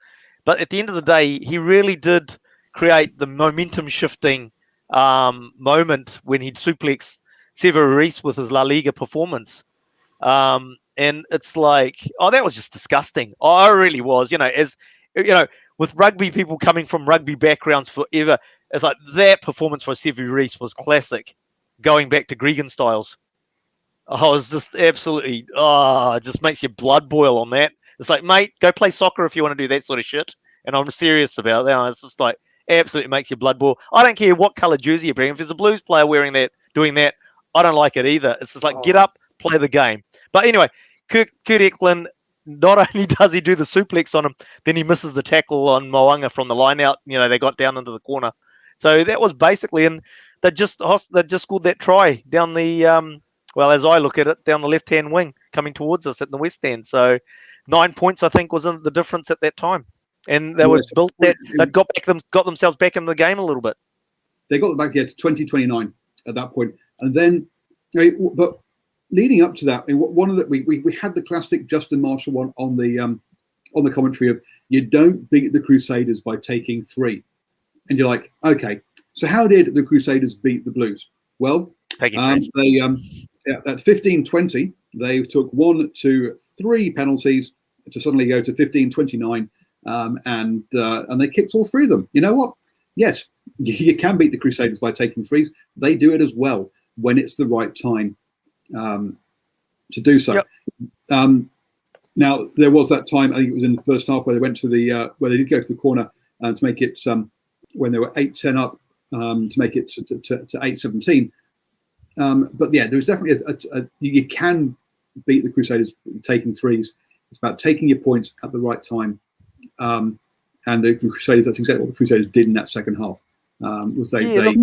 but at the end of the day, he really did create the momentum shifting moment when he'd suplex Sever Reese with his La Liga performance. And it's like, that was just disgusting. It really was. You know, as you know, with rugby people coming from rugby backgrounds forever, it's like that performance for Sever Reese was classic, going back to Gregan styles. It was just absolutely, it just makes your blood boil on that. It's like, mate, go play soccer if you want to do that sort of shit. And I'm serious about that. It's just like absolutely makes your blood boil. I don't care what colour jersey you bring. If there's a Blues player wearing that, doing that, I don't like it either. It's just like, get up, play the game. But anyway, Kurt Eklund, not only does he do the suplex on him, then he misses the tackle on Moanga from the line out. They got down into the corner. So that was basically, and they just scored that try down the, as I look at it, down the left-hand wing coming towards us at the west end. So 9 points, I think, was in the difference at that time. And they were built that they'd got themselves back in the game a little bit. They got back to 2029 at that point, and then, but leading up to that, one of the we had the classic Justin Marshall one on the commentary of, you don't beat the Crusaders by taking 3, and you're like, okay, so how did the Crusaders beat the Blues? Well, they at 15-20 they took 1 to 3 penalties to suddenly go to 15-29. And they kicked all 3 of them. You know what? Yes, you can beat the Crusaders by taking 3s. They do it as well when it's the right time to do so. Yep. Now, there was that time, I think it was in the first half, where they went to the where they did go to the corner to make it when they were 8-10 up to make it to 8-17. But yeah, there was definitely you can beat the Crusaders taking 3s. It's about taking your points at the right time. And the Crusaders, that's exactly what the Crusaders did in that second half. That's it.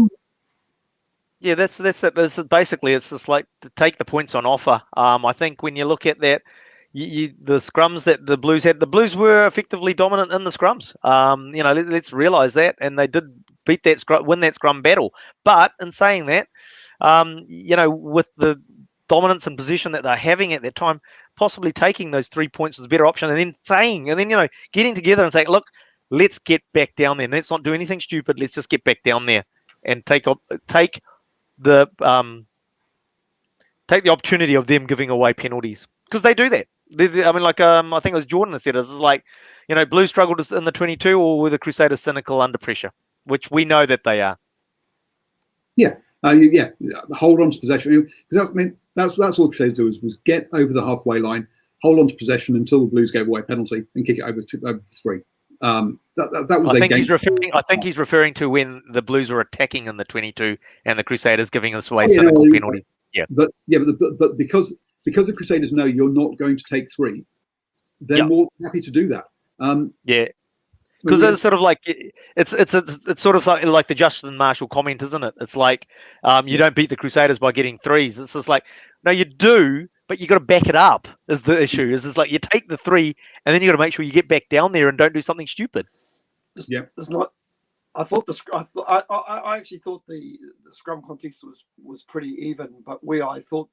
This is basically, it's just like to take the points on offer. I think when you look at that, the scrums that the Blues had, the Blues were effectively dominant in the scrums. Let's realise that, and they did beat that win that scrum battle. But in saying that, with the dominance and position that they're having at that time, possibly taking those 3 points was a better option, and then getting together and saying, look, let's get back down there. Let's not do anything stupid. Let's just get back down there and take the opportunity of them giving away penalties, because they do that. I think it was Jordan that said it. It's like, Blues struggled in the 22, or were the Crusaders cynical under pressure, which we know that they are. Yeah. Hold on to possession. That's all Crusaders do was get over the halfway line, hold on to possession until the Blues gave away a penalty, and kick it over 3. That was their game. I think he's referring to when the Blues were attacking in the 22 and the Crusaders giving us away cynical penalties. Yeah, but because the Crusaders know you're not going to take 3, they're more happy to do that. Because it's sort of like it's sort of like the Justin Marshall comment, isn't it? It's like you don't beat the Crusaders by getting 3s. It's just like, no, you do, but you got to back it up. Is the issue? Is like you take the 3, and then you got to make sure you get back down there and don't do something stupid. It's not. I thought I actually thought the scrum contest was pretty even, but where I thought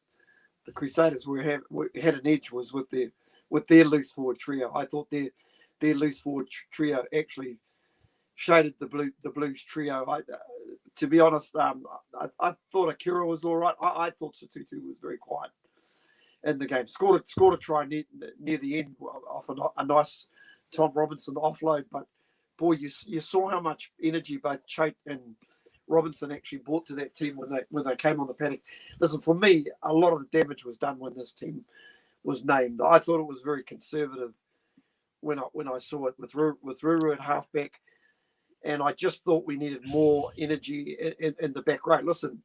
the Crusaders had an edge was with their loose forward trio. I thought their loose forward trio actually shaded the Blues trio. To be honest, I thought Akira was all right. I thought Satutu was very quiet in the game. Scored a try near the end off a nice Tom Robinson offload. But boy, you saw how much energy both Chait and Robinson actually brought to that team when they came on the paddock. Listen, for me, a lot of the damage was done when this team was named. I thought it was very conservative when I saw it with Ruru at halfback, and I just thought we needed more energy in the back row. Listen,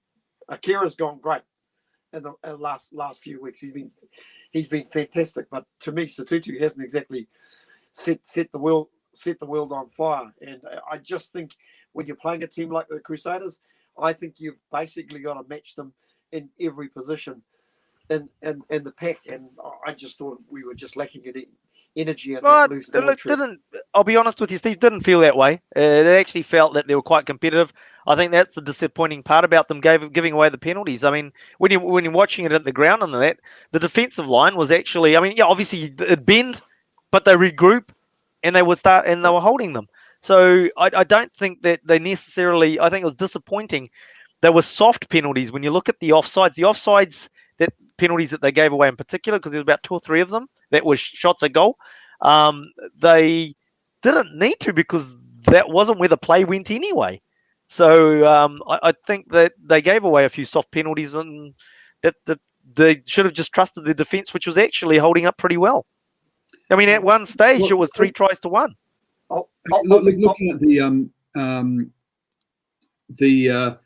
Akira's gone great in the last few weeks. He's been fantastic, but to me, Satutu hasn't exactly set the world on fire. And I just think when you're playing a team like the Crusaders, I think you've basically got to match them in every position in the pack. And I just thought we were just lacking in energy and I'll be honest with you, Steve, didn't feel that way. It actually felt that they were quite competitive. I think that's the disappointing part about them giving away the penalties. I mean, when you're watching it at the ground and that, the defensive line was actually, obviously it bend, but they regroup and they would start and they were holding them. So I don't think that they necessarily, I think it was disappointing. There were soft penalties. When you look at the offsides, that penalties that they gave away in particular, because there was about 2 or 3 of them that were shots at goal. They didn't need to, because that wasn't where the play went anyway. So I think that they gave away a few soft penalties, and that they should have just trusted the defence, which was actually holding up pretty well. I mean, at one stage, it was 3 tries to 1. Looking at the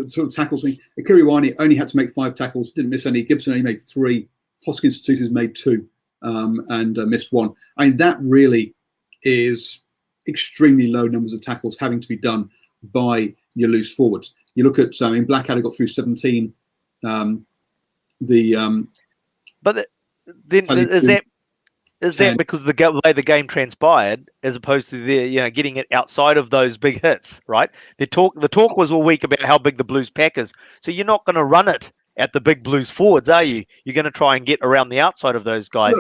sort of tackles, Kiriwani only had to make 5 tackles, didn't miss any. Gibson only made 3. Hoskins Tutus made 2 and missed 1. I mean, that really is extremely low numbers of tackles having to be done by your loose forwards. You look at, Blackadder got through 17. But then is that because of the way the game transpired, as opposed to getting it outside of those big hits, right? The talk was all week about how big the Blues pack is. So you're not going to run it at the big Blues forwards, are you? You're going to try and get around the outside of those guys.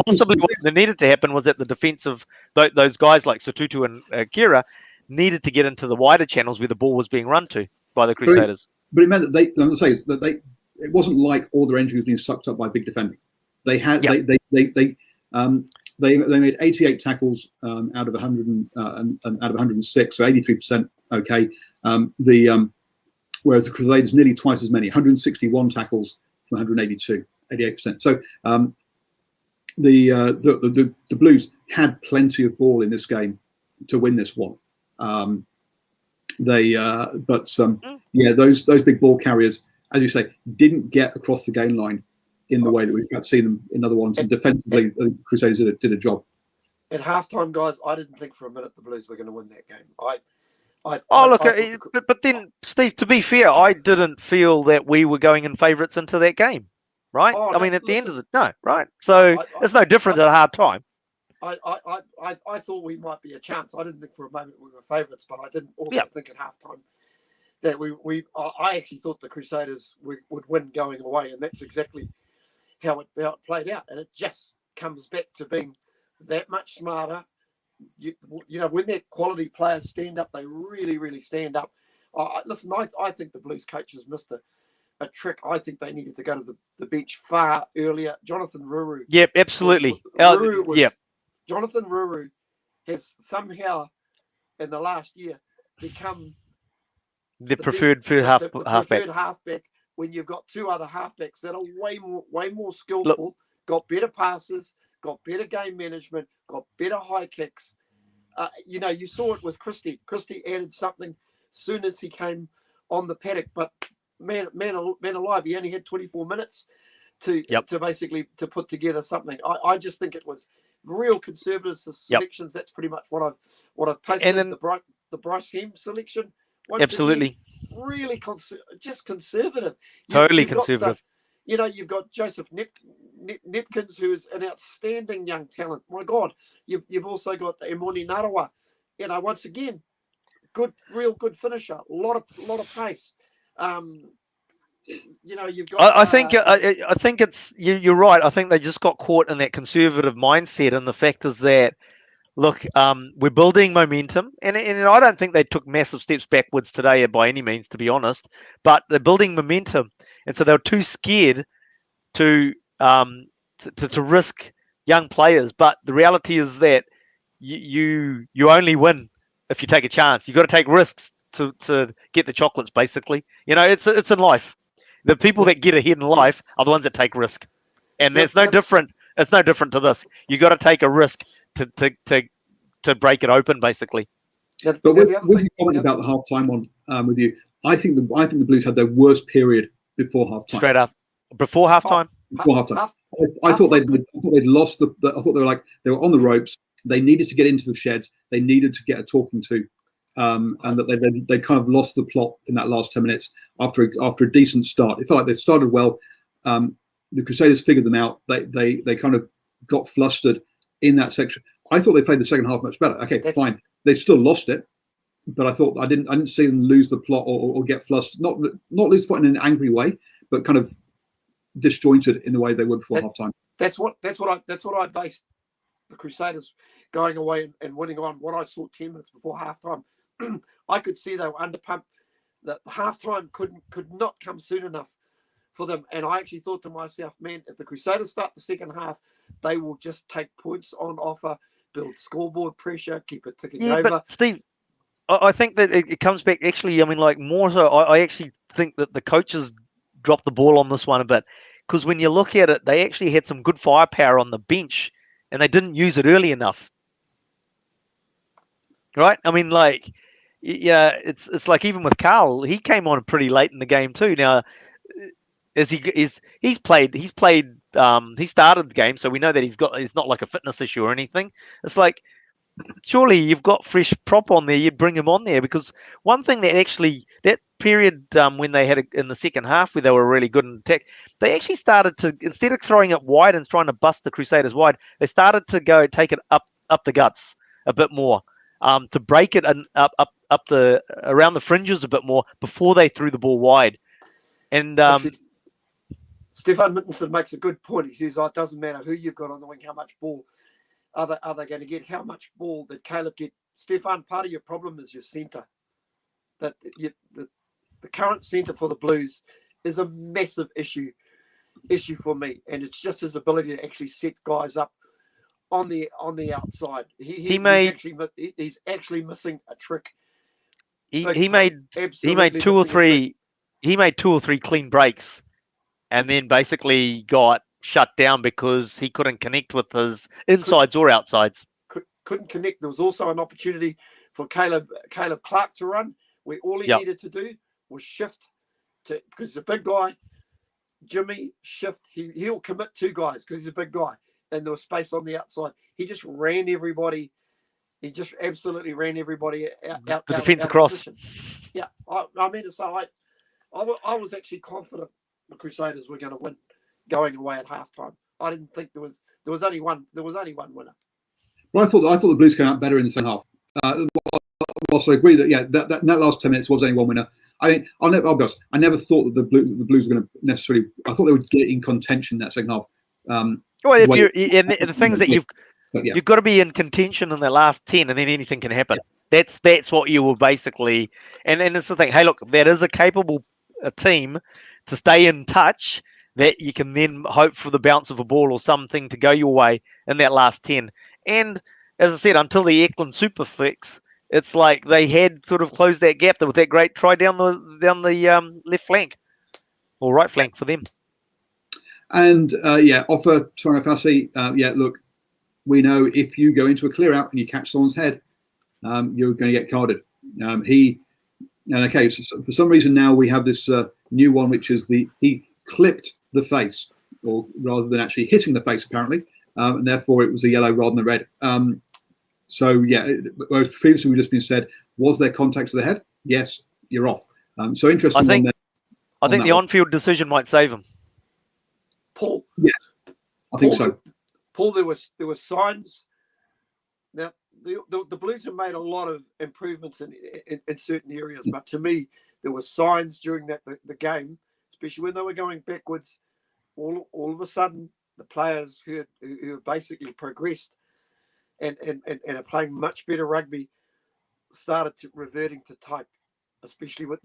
Possibly what needed to happen was that the defense of those guys like Sotutu and Kira needed to get into the wider channels where the ball was being run to by the Crusaders. But it meant that it wasn't like all their energy was being sucked up by big defending. They had they made 88 tackles out of 100 and out of 106, so 83%. Okay, whereas the Crusaders nearly twice as many, 161 tackles from 182, 88%. So the Blues had plenty of ball in this game to win this one. Those big ball carriers, as you say, didn't get across the gain line in the way that we've seen them in other ones. And defensively, the Crusaders did a job. At halftime, guys, I didn't think for a minute the Blues were going to win that game. But then, Steve, to be fair, I didn't feel that we were going in favourites into that game, right? The end of the right. So it's no different at a hard time. I thought we might be a chance. I didn't think for a moment we were favourites, but I didn't also think at halftime that I actually thought the Crusaders would win going away, and that's exactly how it played out. And it just comes back to being that much smarter. When their quality players stand up, they really, really stand up. I think the Blues coaches missed a trick. I think they needed to go to the bench far earlier. Jonathan Ruru. Yep, absolutely. Jonathan Ruru has somehow, in the last year, become the preferred halfback. When you've got 2 other halfbacks that are way more skillful, got better passes, got better game management, got better high kicks. You saw it with Christie. Christie added something soon as he came on the paddock, but man alive, he only had 24 minutes to basically to put together something. I just think it was real conservative selections. That's pretty much what I've posted. And then the Bryce Hem selection. Absolutely. Again, really conservative. Totally conservative. You've got Joseph Nepkins, who is an outstanding young talent. My God, you've also got Emoni Narawa. Once again, real good finisher. A lot of pace. You've got. I think it's you're right. I think they just got caught in that conservative mindset, and the fact is that. Look, we're building momentum, and I don't think they took massive steps backwards today by any means, to be honest. But they're building momentum, and so they were too scared to risk young players. But the reality is that you only win if you take a chance. You've got to take risks to get the chocolates. Basically, it's in life. The people that get ahead in life are the ones that take risk, and that's no different. It's no different to this. You got to take a risk to break it open, basically. But with your comment about the halftime one with you, I think the Blues had their worst period before halftime. Straight up, before halftime. Before halftime, I thought they'd lost I thought they were on the ropes. They needed to get into the sheds. They needed to get a talking to, and that they kind of lost the plot in that last 10 minutes after a decent start. It felt like they started well. The Crusaders figured them out. They kind of got flustered in that section. I thought they played the second half much better. Okay, fine. They still lost it, but I didn't see them lose the plot or get flustered. Not lose the plot in an angry way, but kind of disjointed in the way they were before halftime. That's what I based the Crusaders going away and winning on. What I saw 10 minutes before halftime, I could see they were underpumped. The halftime could not come soon enough for them, and I actually thought to myself, man, if the Crusaders start the second half, they will just take points on offer, build scoreboard pressure, keep it ticking over. But Steve, I think that it comes back. Actually, more so, I actually think that the coaches dropped the ball on this one a bit. because when you look at it, they actually had some good firepower on the bench, and they didn't use it early enough. Right? I mean, like, yeah, it's like even with Carl, he came on pretty late in the game too. Now, he's played he started the game, so we know that it's not like a fitness issue or anything. It's like, surely you've got fresh prop on there, you'd bring him on there, because one thing that period when they had in the second half where they were really good in attack, they actually started to, instead of throwing it wide and trying to bust the Crusaders wide, they started to go take it up the guts a bit more, to break it and up the around the fringes a bit more before they threw the ball wide. And Actually, Stefan Mittenson makes a good point. He says, it doesn't matter who you've got on the wing, how much ball are they going to get, how much ball did Caleb get. Stefan, part of your problem is your centre. That the current centre for the Blues is a massive issue for me, and it's just his ability to actually set guys up on the outside. He's actually missing a trick. He made 2 or 3 clean breaks, and then basically got shut down because he couldn't connect with his insides or outsides. Couldn't connect. There was also an opportunity for Caleb Clark to run, where all he needed to do was shift to, because he's a big guy. Jimmy, shift. He'll commit 2 guys because he's a big guy, and there was space on the outside. He just ran everybody. He just absolutely ran everybody out. The defense across. Yeah, I mean, so I was actually confident the Crusaders were going to win going away at halftime. I didn't think there was only one winner. Well, I thought the Blues came out better in the second half. I also agree that that last 10 minutes was only one winner. I'll be honest, I never thought that the Blues were going to necessarily. I thought they would get in contention that second half. Well, if the things that you've got to be in contention in the last 10, and then anything can happen. Yeah. That's what you will basically, and it's the thing. Hey, look, that is a capable team to stay in touch, that you can then hope for the bounce of a ball or something to go your way in that last 10. And as I said, until the Eklund super fix, it's like they had sort of closed that gap with that great try down the left flank or right flank for them. And offer Tuangapasi. Look, we know if you go into a clear out and you catch someone's head, you're going to get carded. For some reason now we have this new one, which is he clipped the face, or rather than actually hitting the face, apparently, and therefore it was a yellow rather than a red. Whereas previously we've just been said, was there contact to the head? Yes, you're off. So interesting. I think the on-field decision might save him. Paul. Yes, I think so. Paul, there were signs. Now the Blues have made a lot of improvements in certain areas, but to me there were signs during the game, especially when they were going backwards. All of a sudden, the players who basically progressed and are playing much better rugby started reverting to type, especially with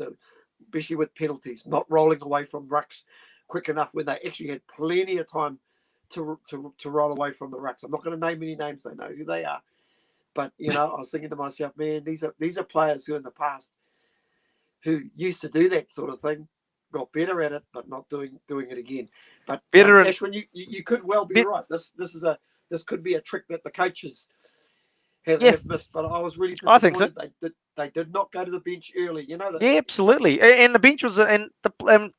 penalties, not rolling away from rucks quick enough when they actually had plenty of time to roll away from the rucks. I'm not going to name any names; they know who they are. But I was thinking to myself, man, these are players who in the past who used to do that sort of thing, got better at it, but not doing it again. But Ashwin, you could well be right. This could be a trick that the coaches have missed. But I was really disappointed. I think so. They did not go to the bench early. That. Yeah, absolutely. And the bench was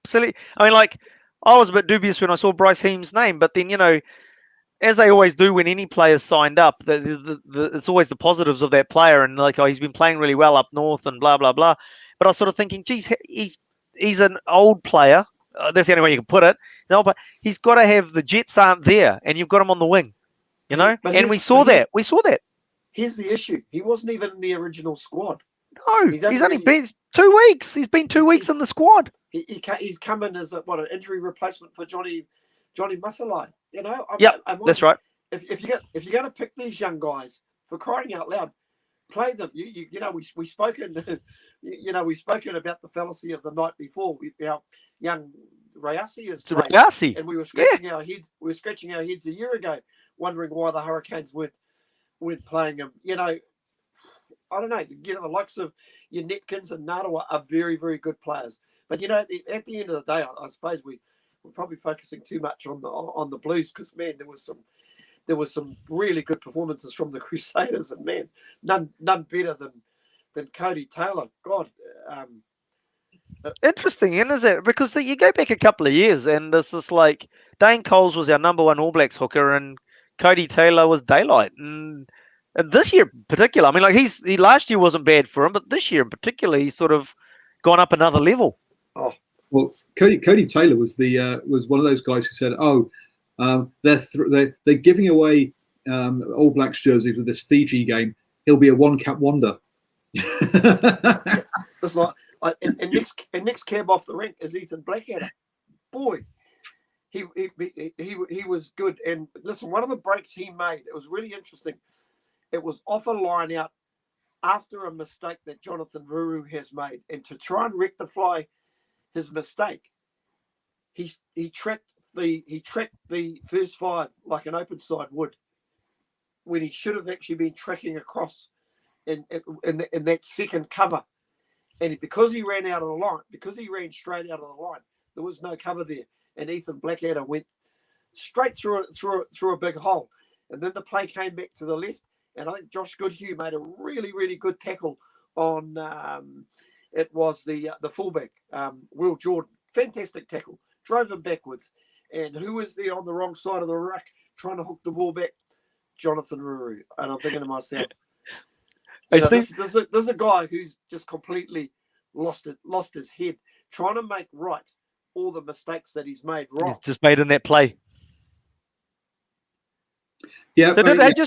silly. I mean, like, I was a bit dubious when I saw Bryce Heem's name, but then as they always do when any player's signed up, it's always the positives of that player, and like, he's been playing really well up north and blah blah blah. But I was sort of thinking, geez, he's an old player. That's the only way you can put it. But he's got to have, the Jets aren't there, and you've got him on the wing, And we saw that. Here's the issue: he wasn't even in the original squad. No, he's only been 2 weeks. He's been 2 weeks in the squad. He's come in as an injury replacement for Johnny Masalai. That's right. If you're going to pick these young guys, for crying out loud, play them. We've spoken about the fallacy of the night before. Our young Rayasi is playing, and we were scratching our heads. We were scratching our heads a year ago, wondering why the Hurricanes weren't playing him. I don't know. The likes of your Netkins and Narawa are very, very good players. But at the end of the day, I suppose we probably focusing too much on the Blues, because man, there was some really good performances from the Crusaders, and man, none better than Cody Taylor. God. Interesting, isn't it? Because you go back a couple of years, and this is like Dane Coles was our number one All Blacks hooker, and Cody Taylor was daylight. And this year in particular, I mean, like he last year wasn't bad for him, but this year in particular, he's sort of gone up another level. Oh, well, Cody Taylor was was one of those guys who said, "Oh, they're giving away All Blacks jerseys with this Fiji game. He'll be a one-cap wonder." it's like. And next cab off the rank is Ethan Blackadder. Boy, he was good. And listen, one of the breaks he made, it was really interesting. It was off a line out after a mistake that Jonathan Ruru has made, and to try and rectify his mistake, he tracked the first five like an open side would, when he should have actually been tracking across in that second cover. And because he ran out of the line, because he ran straight out of the line, there was no cover there. And Ethan Blackadder went straight through a big hole. And then the play came back to the left. And I think Josh Goodhue made a really, really good tackle on, it was the fullback, Will Jordan. Fantastic tackle. Drove him backwards. And who was there on the wrong side of the ruck trying to hook the ball back? Jonathan Ruru. And I'm thinking to myself, there's a guy who's just completely lost his head, trying to make right all the mistakes that he's made wrong. He's just made in that play. Yeah. So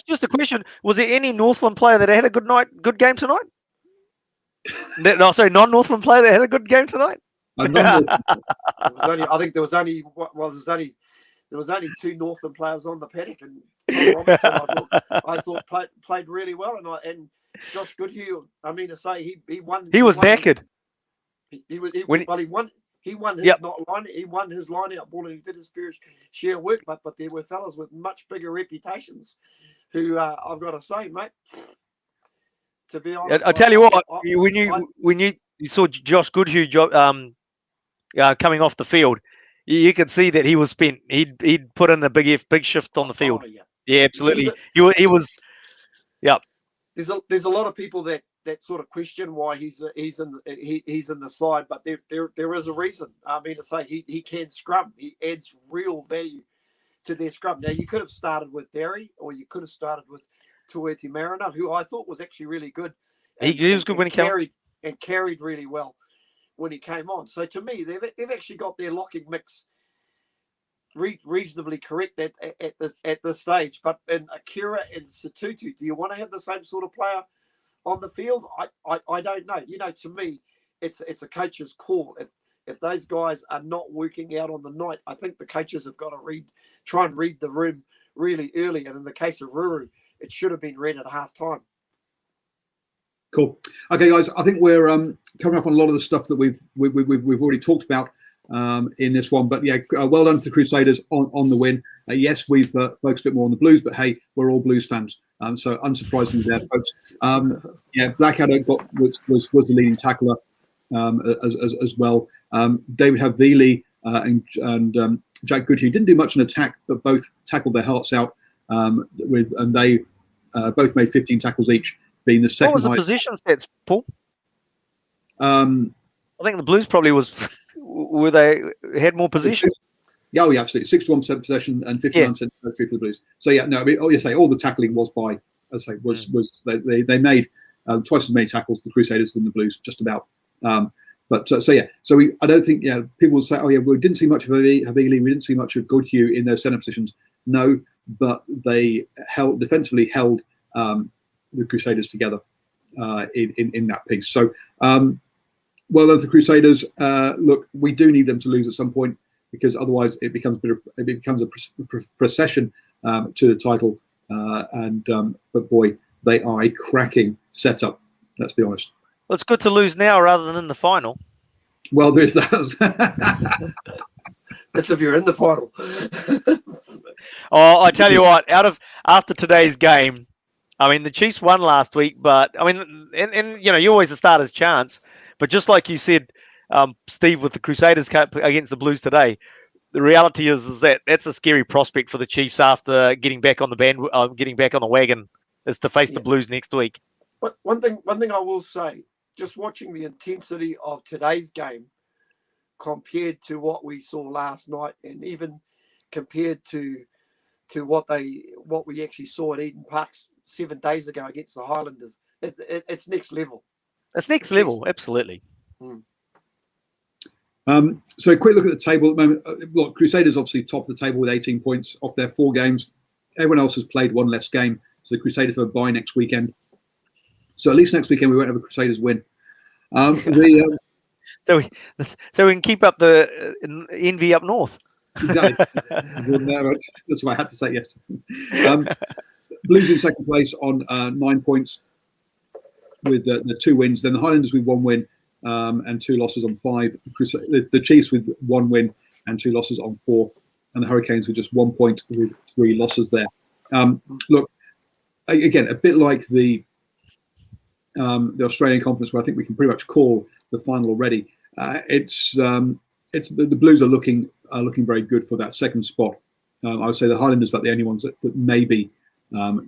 just a question: was there any Northland player that had a good game tonight? No, sorry, non-Northland player that had a good game tonight. I think there was only two Northland players on the paddock, and Tom Robinson, I thought played really well, and Josh Goodhue, I mean to say, he won. He was knackered. He won his line out ball, and he did his fair share of work. But there were fellas with much bigger reputations, who I've got to say, mate. To be honest, I tell you what, when you saw Josh Goodhue coming off the field, you could see that he was spent. He'd put in a big shift on the field. Yeah, absolutely. He was. Yeah. There's a lot of people that sort of question why he's in the side, but there is a reason. I mean to say, he can scrum. He adds real value to their scrum. Now you could have started with Derry, or you could have started with Tueti Mariner, who I thought was actually really good. He was good when he carried really well when he came on. So to me, they've actually got their locking mix reasonably correct at this stage. But in Akira and Satutu, do you want to have the same sort of player on the field? I don't know. You know, to me, it's a coach's call. If those guys are not working out on the night, I think the coaches have got to try and read the room really early. And in the case of Ruru, it should have been read at half time. Cool. Okay, guys, I think we're coming up on a lot of the stuff that we've already talked about in this one. But yeah, well done to the Crusaders on the win. Yes, we've focused a bit more on the Blues, but hey, we're all Blues fans. So unsurprisingly there, folks. Yeah, Blackadder was the leading tackler as well. David Havili and Jack Goodhue didn't do much in attack, but both tackled their hearts out. And they both made 15 tackles each, being the second. What was the possession stats, Paul? I think the Blues probably were they had more possession. Yeah, oh yeah, absolutely. 61% possession and 59% territory for the Blues. So yeah, no, I mean, all the tackling was by, as I say, was they made twice as many tackles the Crusaders than the Blues, just about. I don't think people will say, oh yeah, we didn't see much of Havili, we didn't see much of Goodhue in their centre positions. No, but they defensively held the Crusaders together in that piece. So well done to the Crusaders. Look, we do need them to lose at some point, because otherwise it becomes a procession to the title. But boy, they are a cracking setup. Let's be honest. Well, it's good to lose now rather than in the final. Well, there's that. That's if you're in the final. Oh, I tell you what, after today's game, I mean, the Chiefs won last week, but I mean, and you know, you always a starter's chance, but just like you said, Steve, with the Crusaders against the Blues today, the reality is that that's a scary prospect for the Chiefs after getting back on the wagon, is to face the Blues next week. But one thing I will say, just watching the intensity of today's game compared to what we saw last night, and even compared to what we actually saw at Eden Park 7 days ago against the Highlanders, it's next level. It's next level, absolutely. So a quick look at the table at the moment. Look, Crusaders obviously top of the table with 18 points off their 4 games. Everyone else has played 1 less game, so the Crusaders have a bye next weekend. So at least next weekend we won't have a Crusaders win. So we can keep up the envy up north. Exactly. That's what I had to say. Yes. Blues in second place on 9 points with the 2 wins. Then the Highlanders with 1 win and 2 losses on 5. The Chiefs with 1 win and 2 losses on 4, and the Hurricanes with just 1 point with 3 losses there. Look, again, a bit like the Australian Conference, where I think we can pretty much call the final already. It's the Blues are looking very good for that second spot. I would say the Highlanders are about the only ones that maybe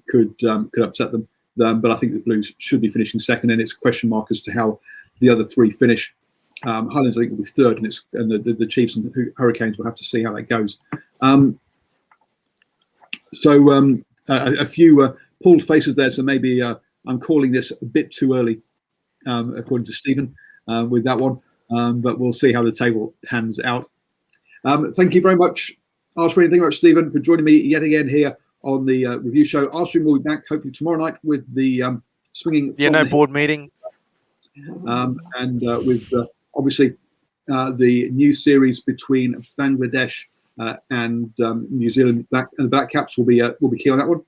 could upset them. But I think the Blues should be finishing second, and it's a question mark as to how the other 3 finish. Highlanders, I think, will be third, and the Chiefs and the Hurricanes will have to see how that goes. A few pulled faces there, so maybe I'm calling this a bit too early, according to Stephen, with that one. But we'll see how the table pans out. Thank you very much, Ashwin. Thank you very much, Stephen, for joining me yet again here on the review show. Ashwin will be back hopefully tomorrow night with the swinging. Board meeting. And with obviously the new series between Bangladesh and New Zealand, and the Black Caps will be key on that one.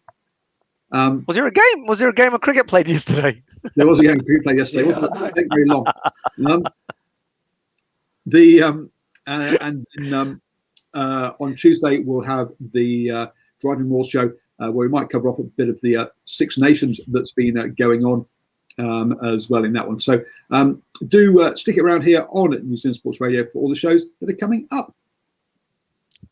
Was there a game of cricket played yesterday? There was a game of cricket played yesterday. It wasn't take very long. On Tuesday we'll have the Driving Wall show where we might cover off a bit of the Six Nations that's been going on as well in that one. So do stick it around here on New Zealand Sports Radio for all the shows that are coming up.